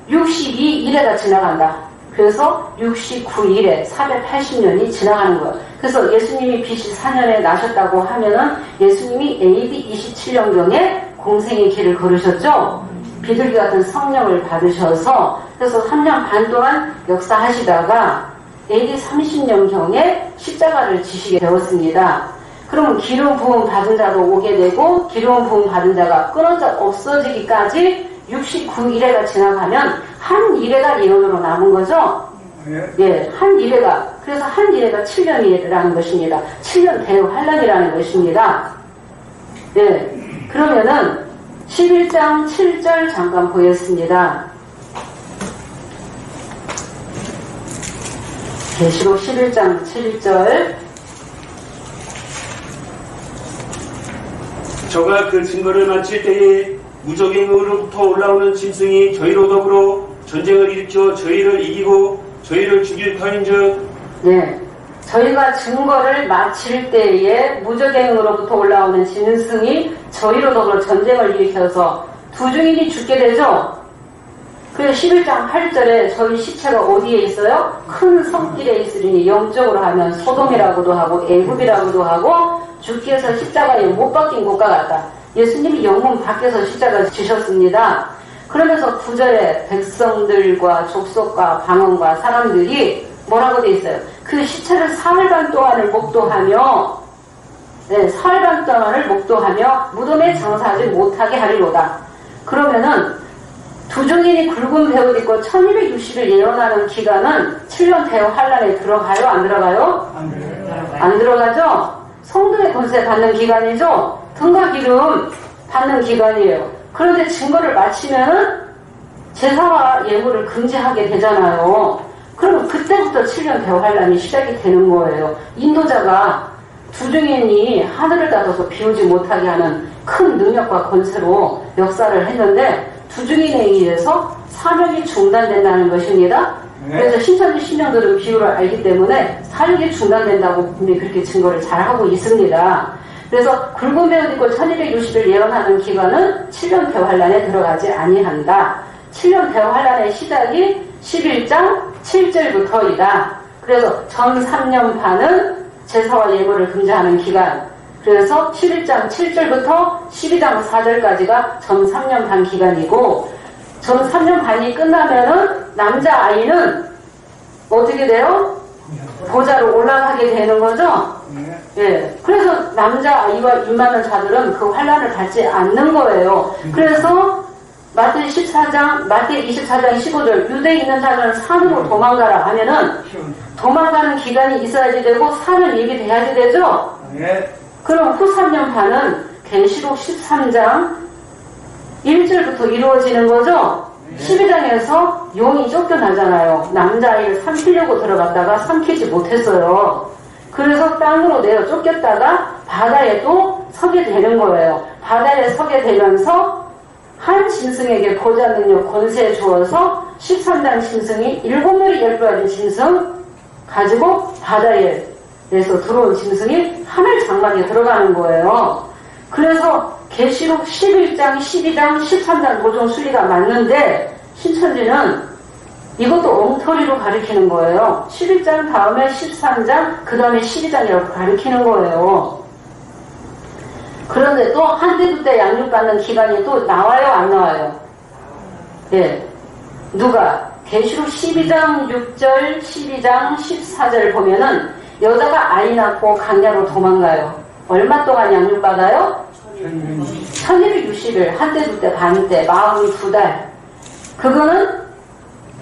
62일에가 지나간다. 그래서 69일에 480년이 지나가는 거예요. 그래서 예수님이 BC 4년에 나셨다고 하면은 예수님이 AD 27년경에 공생의 길을 걸으셨죠. 비둘기 같은 성령을 받으셔서 그래서 3년 반 동안 역사하시다가 AD 30년경에 십자가를 지시게 되었습니다. 그러면 기름 부음 받은 자도 오게 되고 기름 부음 받은 자가 끊어져 없어지기까지 69일에가 지나가면 한 일회가 예언으로 남은 거죠. 예, 한 일회가. 그래서 한 일회가 7년이라는 것입니다. 7년 대환란이라는 것입니다. 예, 그러면은 11장 7절 잠깐 보겠습니다. 계시록 11장 7절. 저가 그 증거를 마칠 때에 무적행으로부터 올라오는 짐승이 저희로 더불어 전쟁을 일으켜 저희를 이기고 저희를 죽일 터인즉 네, 저희가 증거를 마칠 때에 무적행으로부터 올라오는 짐승이 저희로 더불어 전쟁을 일으켜서 두 증인이 죽게 되죠. 그래서 11장 8절에 저희 시체가 어디에 있어요? 큰 성길에 있으리니 영적으로 하면 소돔이라고도 하고 애굽이라고도 하고 주께서 십자가에 못 박힌 곳과 같다. 예수님이 영문 밖에서 십자가 지셨습니다. 그러면서 9절에 백성들과 족속과 방언과 사람들이 뭐라고 돼 있어요? 그 시체를 사흘간 동안을 목도하며 사흘간 동안을 목도하며 무덤에 장사하지 못하게 하리로다. 그러면은 두 증인이 굵은 배옷 입고 1260일 예언하는 기간은 7년 대환란에 들어가요? 안 들어가요? 안 들어가죠? 성도의 권세 받는 기간이죠? 등과 기름 받는 기간이에요. 그런데 증거를 마치면은 제사와 예물을 금지하게 되잖아요. 그러면 그때부터 7년 대환란이 시작이 되는 거예요. 인도자가 두 증인이 하늘을 닫아서 비우지 못하게 하는 큰 능력과 권세로 역사를 했는데 두 증인에 의해서 사역이 중단된다는 것입니다. 그래서 신천지 신령들은 비유를 알기 때문에 사역이 중단된다고 분명히 그렇게 증거를 잘 하고 있습니다. 그래서 굵은 배옷 입고 1260일 예언하는 기간은 7년 대환란에 들어가지 아니한다. 7년 대환란의 시작이 11장 7절부터이다. 그래서 전 3년 반은 제사와 예물을 금지하는 기간. 그래서 11장 7절부터 12장 4절까지가 전 3년 반 기간이고 전 3년 반이 끝나면은 남자아이는 어떻게 돼요? 보좌로 올라가게 되는 거죠? 예. 그래서 남자아이와 임하는 자들은 그 환란을 받지 않는 거예요. 그래서 마태 24장 15절 유대에 있는 자들은 산으로 도망가라 하면은 도망가는 기간이 있어야지 되고 산을 예비돼야지 되죠? 그럼 후 3년 반은 계시록 13장 1절부터 이루어지는 거죠? 12장에서 용이 쫓겨나잖아요. 남자아이를 삼키려고 들어갔다가 삼키지 못했어요. 그래서 땅으로 내어 쫓겼다가 바다에 또 서게 되는 거예요. 바다에 서게 되면서 한 짐승에게 보좌 능력 권세 주어서 13장 짐승이 7마리 12가지 짐승 가지고 바다에서 들어온 짐승이 하늘 장막에 들어가는 거예요. 그래서 계시록 11장, 12장, 13장 도종 순리가 맞는데 신천지는 이것도 엉터리로 가리키는 거예요. 11장 다음에 13장, 그 다음에 12장이라고 가리키는 거예요. 그런데 또 한때 두때 양육받는 기간이 또 나와요, 안 나와요? 예. 누가? 계시록 12장 6절, 12장 14절 보면은 여자가 아이 낳고 강야로 도망가요. 얼마 동안 양육받아요? 1260일, 한때 두때 반때, 42달. 그거는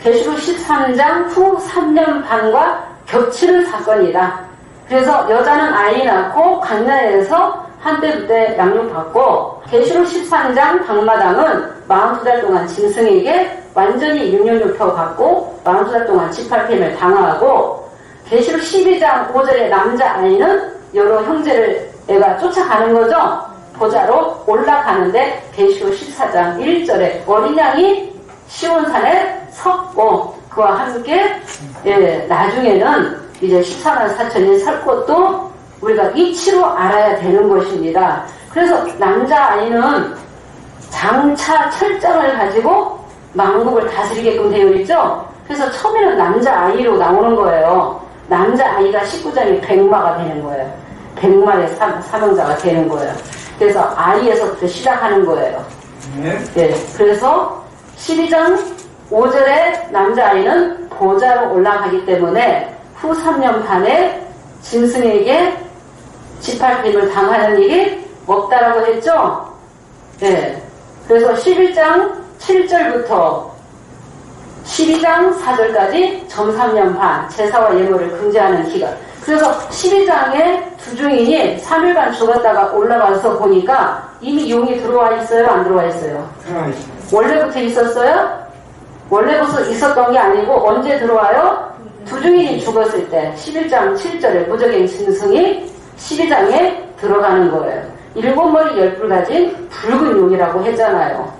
계시록 13장 후 3년 반과 겹치는 사건이다. 그래서 여자는 아이 낳고 강야에서 한때 두때 양육받고 계시록 13장 방마당은 42달 동안 짐승에게 완전히 육령육표 받고 42달 동안 지팔림을 당하고 계시록 12장 5절의 남자아이는 여러 형제를 애가 쫓아가는 거죠. 보좌로 올라가는데 계시록 14장 1절에 어린 양이 시온산에 섰고 그와 함께 나중에는 이제 14만 4천이 설 것도 우리가 이치로 알아야 되는 것입니다. 그래서 남자아이는 장차 철장을 가지고 만국을 다스리게끔 되어 있죠. 그래서 처음에는 남자아이로 나오는 거예요. 남자아이가 19장에 백마가 되는 거예요. 백마의 사명자가 되는 거예요. 그래서 아이에서부터 시작하는 거예요. 네. 그래서 12장 5절에 남자아이는 보좌로 올라가기 때문에 후 3년 반에 짐승에게 지팔림을 당하는 일이 없다라고 했죠. 네. 그래서 11장 7절부터 12장 4절까지 점 3년 반 제사와 예물을 금지하는 기간. 그래서 12장에 두 증인이 3일간 죽었다가 올라가서 보니까 이미 용이 들어와 있어요? 안 들어와 있어요? 원래부터 있었어요? 원래부터 있었던 게 아니고 언제 들어와요? 두 증인이 죽었을 때 11장 7절에 무적행 짐승이 12장에 들어가는 거예요. 7머리 10뿔 가진 붉은 용이라고 했잖아요.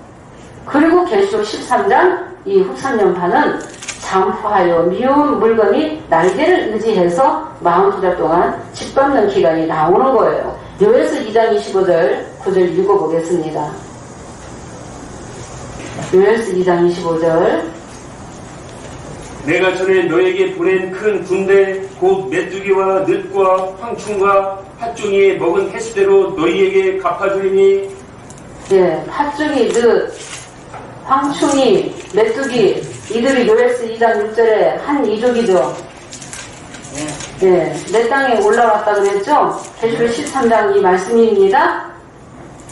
그리고 계시록 13장 이 후 3년 반은 잠프하여 미운 물건이 날개를 의지해서 42달 동안 짓밟는 기간이 나오는 거예요. 요에서 2장 25절 9절 읽어보겠습니다. 요에서 2장 25절 내가 전에 너에게 보낸 큰 군대 곧 메뚜기와 늑과 황충과 팥종이에 먹은 횟수대로 너희에게 갚아주리니. 예, 팥종이, 늑, 황충이, 메뚜기 이들이 요에스 2장 6절에 한 이족이죠. 예, 내 땅에 올라왔다 그랬죠. 계시록 13장 이 말씀입니다.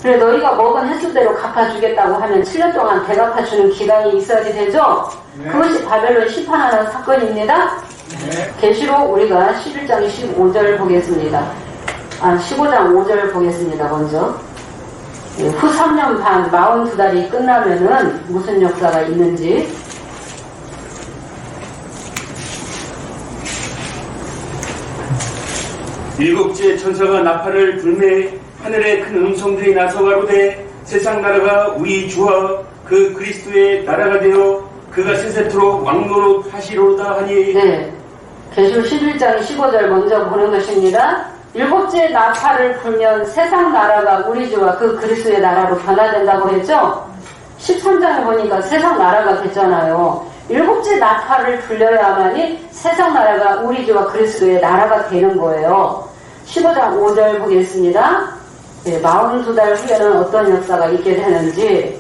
그래 너희가 먹은 횟수대로 갚아주겠다고 하면 7년 동안 대갚아주는 기간이 있어야지 되죠. 그것이 바벨론 심판하는 사건입니다. 계시록 우리가 11장 15절 보겠습니다. 15장 5절 보겠습니다. 먼저 후 3년 반 42달이 끝나면은 무슨 역사가 있는지. 일곱째 천사가 나팔을 불매 하늘에 큰 음성들이 나서 가로되 세상 나라가 우리 주와 그 그리스도의 나라가 되어 그가 세세토록 왕노릇 하시로다 하니. 네, 계시록 11장 15절 먼저 보는 것입니다. 일곱째 나팔을 불면 세상 나라가 우리 주와 그 그리스도의 나라로 변화된다고 했죠. 13장에 보니까 세상 나라가 됐잖아요. 일곱째 나팔을 불려야만이 세상 나라가 우리 주와 그리스도의 나라가 되는 거예요. 15장 5절 보겠습니다. 네, 42달 후에는 어떤 역사가 있게 되는지.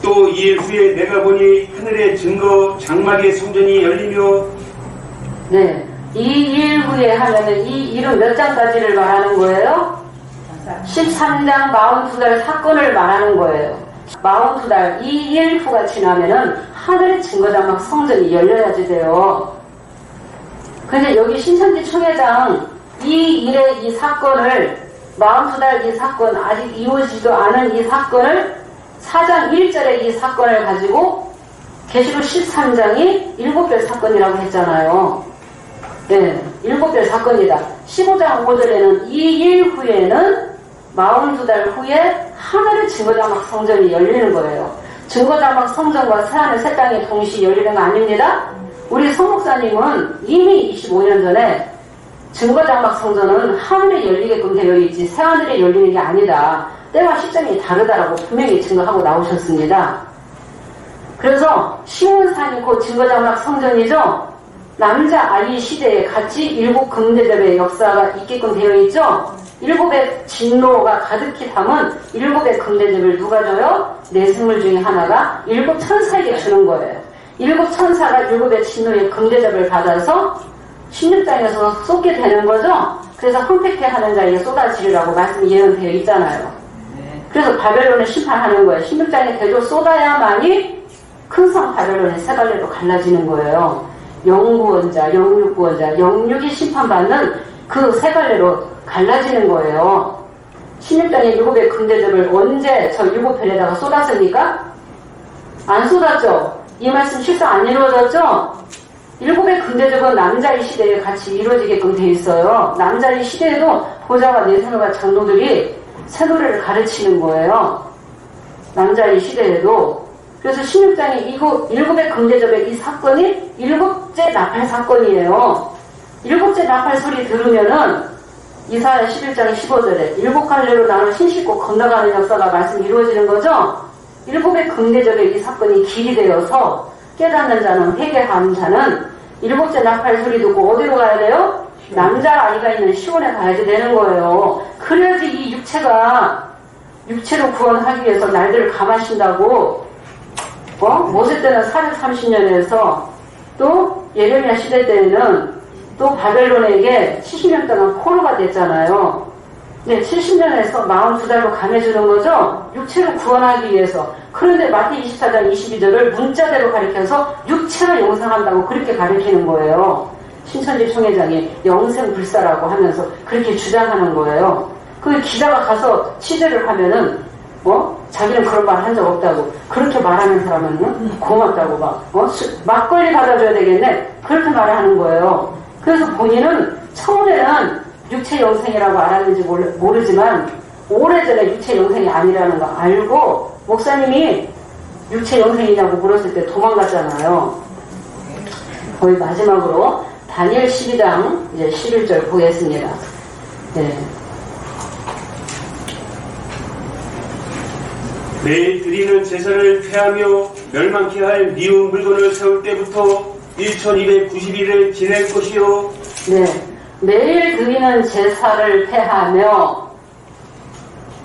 또 이일 후에 내가 보니 하늘의 증거 장막의 성전이 열리며. 네, 이 일 후에 하면은 이 일은 몇 장까지를 말하는 거예요? 13장 42달 사건을 말하는 거예요. 42달 이 일 후가 지나면은 하늘의 증거장막 성전이 열려야지 돼요. 근데 여기 신천지 총회장 이 일의 이 사건을 42달 이 사건 아직 이루어지지도 않은 이 사건을 4장 1절의 이 사건을 가지고 계시록 13장이 7별 사건이라고 했잖아요. 네, 7별 사건이다. 15장 5절에는 이 일 후에는 42달 후에 하늘의 증거장막 성전이 열리는 거예요. 증거장막 성전과 새하늘 새 땅이 동시에 열리는 거 아닙니다. 우리 성목사님은 이미 25년 전에 증거장막 성전은 하늘에 열리게끔 되어 있지 새하늘에 열리는 게 아니다. 때와 시점이 다르다라고 분명히 증거하고 나오셨습니다. 그래서 시온산이 곧 증거장막 성전이죠. 남자 아이 시대에 같이 7 금대접의 역사가 있게끔 되어 있죠. 7의 진노가 가득히 담은 7의 금대접을 누가 줘요? 네 생물 중에 하나가 7 천사에게 주는 거예요. 7 천사가 7의 진노의 금대접을 받아서 16장에서 쏟게 되는 거죠. 그래서 황폐케 하는 자에게 쏟아지리라고 말씀이 예언되어 있잖아요. 그래서 바벨론을 심판하는 거예요. 16장에 대조 쏟아야만이 큰 성 바벨론의 세 갈래로 갈라지는 거예요. 영구원자, 영육구원자, 영육이 심판받는 그 세 갈래로 갈라지는 거예요. 신육장의 7의 금대접을 언제 저 7편에다가 쏟았습니까? 안 쏟았죠? 이 말씀 실상 안 이루어졌죠? 7의 금대접은 남자의 시대에 같이 이루어지게끔 돼 있어요. 남자의 시대에도 보좌와 내세노가 장로들이 새노래를 가르치는 거예요. 남자의 시대에도. 그래서 16장의 7의 금대접의 이 사건이 7째 나팔 사건이에요. 7째 나팔 소리 들으면은 이사야 11장 15절에 7갈래로 나눠 신씻고 건너가는 역사가 말씀 이루어지는 거죠. 7의 금대접의 이 사건이 길이 되어서 깨닫는 자는, 회개하는 자는 7째 나팔 소리 듣고 어디로 가야 돼요? 남자 아이가 있는 시온에 가야지 되는 거예요. 그래야지 이 육체로 구원하기 위해서 날들을 감하신다고. 모세 때는 430년에서 또 예레미야 시대 때는 또 바벨론에게 70년 동안 포로가 됐잖아요. 네, 70년에서 42달로 감해주는 거죠. 육체로 구원하기 위해서. 그런데 마태 24장 22절을 문자대로 가리켜서 육체가 영생한다고 그렇게 가리키는 거예요. 신천지 총회장이 영생불사라고 하면서 그렇게 주장하는 거예요. 그 기자가 가서 취재를 하면은 자기는 그런 말 한 적 없다고. 그렇게 말하는 사람은 고맙다고 막걸리 받아줘야 되겠네. 그렇게 말을 하는 거예요. 그래서 본인은 처음에는 육체 영생이라고 알았는지 모르지만 오래전에 육체 영생이 아니라는 거 알고 목사님이 육체 영생이냐고 물었을 때 도망갔잖아요. 거의 마지막으로 다니엘 12장 이제 11절 보겠습니다. 네. 매일 드리는 제사를 폐하며 멸망케 할 미운 물건을 세울 때부터 1290일을 지낼 것이요. 네. 매일 드리는 제사를 폐하며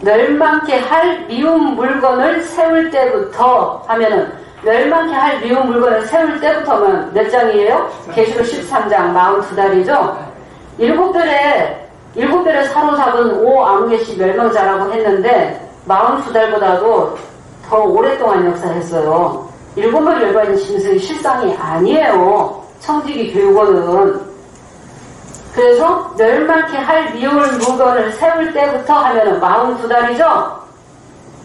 멸망케 할 미운 물건을 세울 때부터 하면은 멸망케 할 미운 물건을 세울 때부터면 몇 장이에요? 계시록 13장 42달이죠. 7별에 사로잡은 5암개시 멸망자라고 했는데 42달보다도 더 오랫동안 역사했어요. 7번 열반인 짐승이 실상이 아니에요. 청지기 교육원은. 그래서 멸망케 할 미운 물건을 세울 때부터 하면은 42달이죠?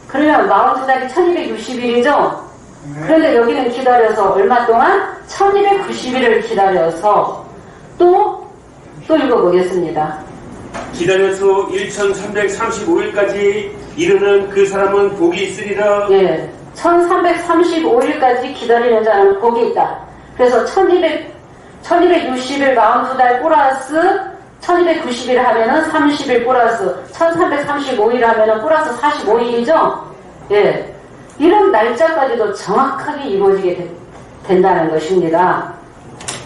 그러면 42달이 1260일이죠? 그런데 여기는 기다려서 얼마 동안? 1290일을 기다려서 또 읽어보겠습니다. 기다려서 1335일까지 이르는 그 사람은 복이 있으리라. 예. 1335일까지 기다리는 자는 복이 있다. 그래서 1260일 42달 플러스 1290일 하면은 30일 플러스 1335일 하면은 플러스 45일이죠? 예. 이런 날짜까지도 정확하게 이루어지게 된다는 것입니다.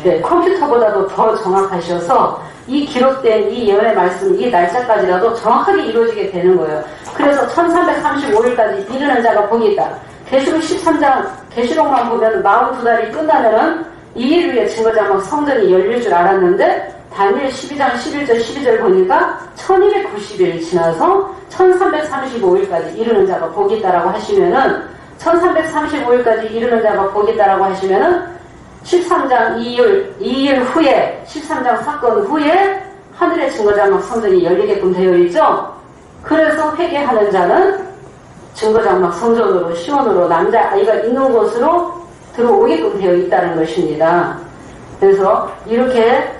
예. 컴퓨터보다도 더 정확하셔서 이 기록된 이 예언의 말씀, 이 날짜까지라도 정확하게 이루어지게 되는 거예요. 그래서 1335일까지 이르는 자가 복이 있다. 계시록 13장, 계시록만 보면 42달이 끝나면은 2일 후에 증거자막 성전이 열릴 줄 알았는데 다니엘 12장 11절 12절 보니까 1290일 지나서 1335일까지 이르는 자가 복이 있다라고 하시면은 1335일까지 이르는 자가 복이 있다라고 하시면은 13장 2일 후에 13장 사건 후에 하늘의 증거자막 성전이 열리게끔 되어 있죠. 그래서 회개하는 자는 증거자막 성전으로 시온으로 남자 아이가 있는 곳으로 들어오게끔 되어 있다는 것입니다. 그래서 이렇게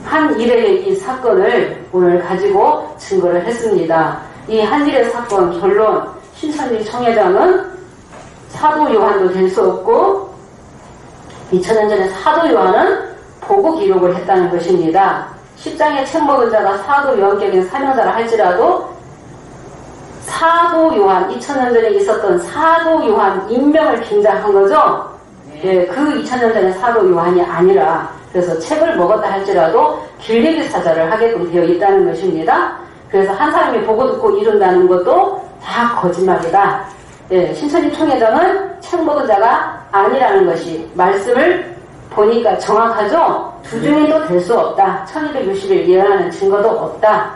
한 일의 이 사건을 오늘 가지고 증거를 했습니다. 이 한 일의 사건 결론 신천지 총회장은 사도 요한도 될 수 없고 2000년 전에 사도 요한은 보고 기록을 했다는 것입니다. 10장의 책 먹은 자가 사도 요한격인 사명자라 할지라도 사도 요한 2000년 전에 있었던 사도 요한 인명을 빙자한 거죠. 예, 그 2000년 전에 사도 요한이 아니라 그래서 책을 먹었다 할지라도 길리기 사자를 하게끔 되어 있다는 것입니다. 그래서 한 사람이 보고 듣고 이룬다는 것도 다 거짓말이다. 예, 신천지 총회장은 책 먹은 자가 아니라는 것이 말씀을 보니까 정확하죠? 두 중에도 될 수 없다. 1260일 예언하는 증거도 없다.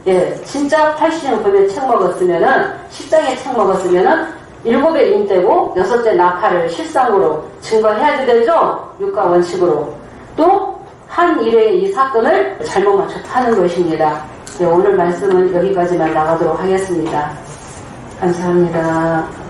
예, 진짜 80년 보면 책 먹었으면은 10장에 책 먹었으면은 7배 인대고 6째 낙하를 실상으로 증거해야지 되죠? 육가 원칙으로. 또 한 일의 이 사건을 잘못 맞춰 파는 것입니다. 네, 오늘 말씀은 여기까지만 나가도록 하겠습니다. 감사합니다.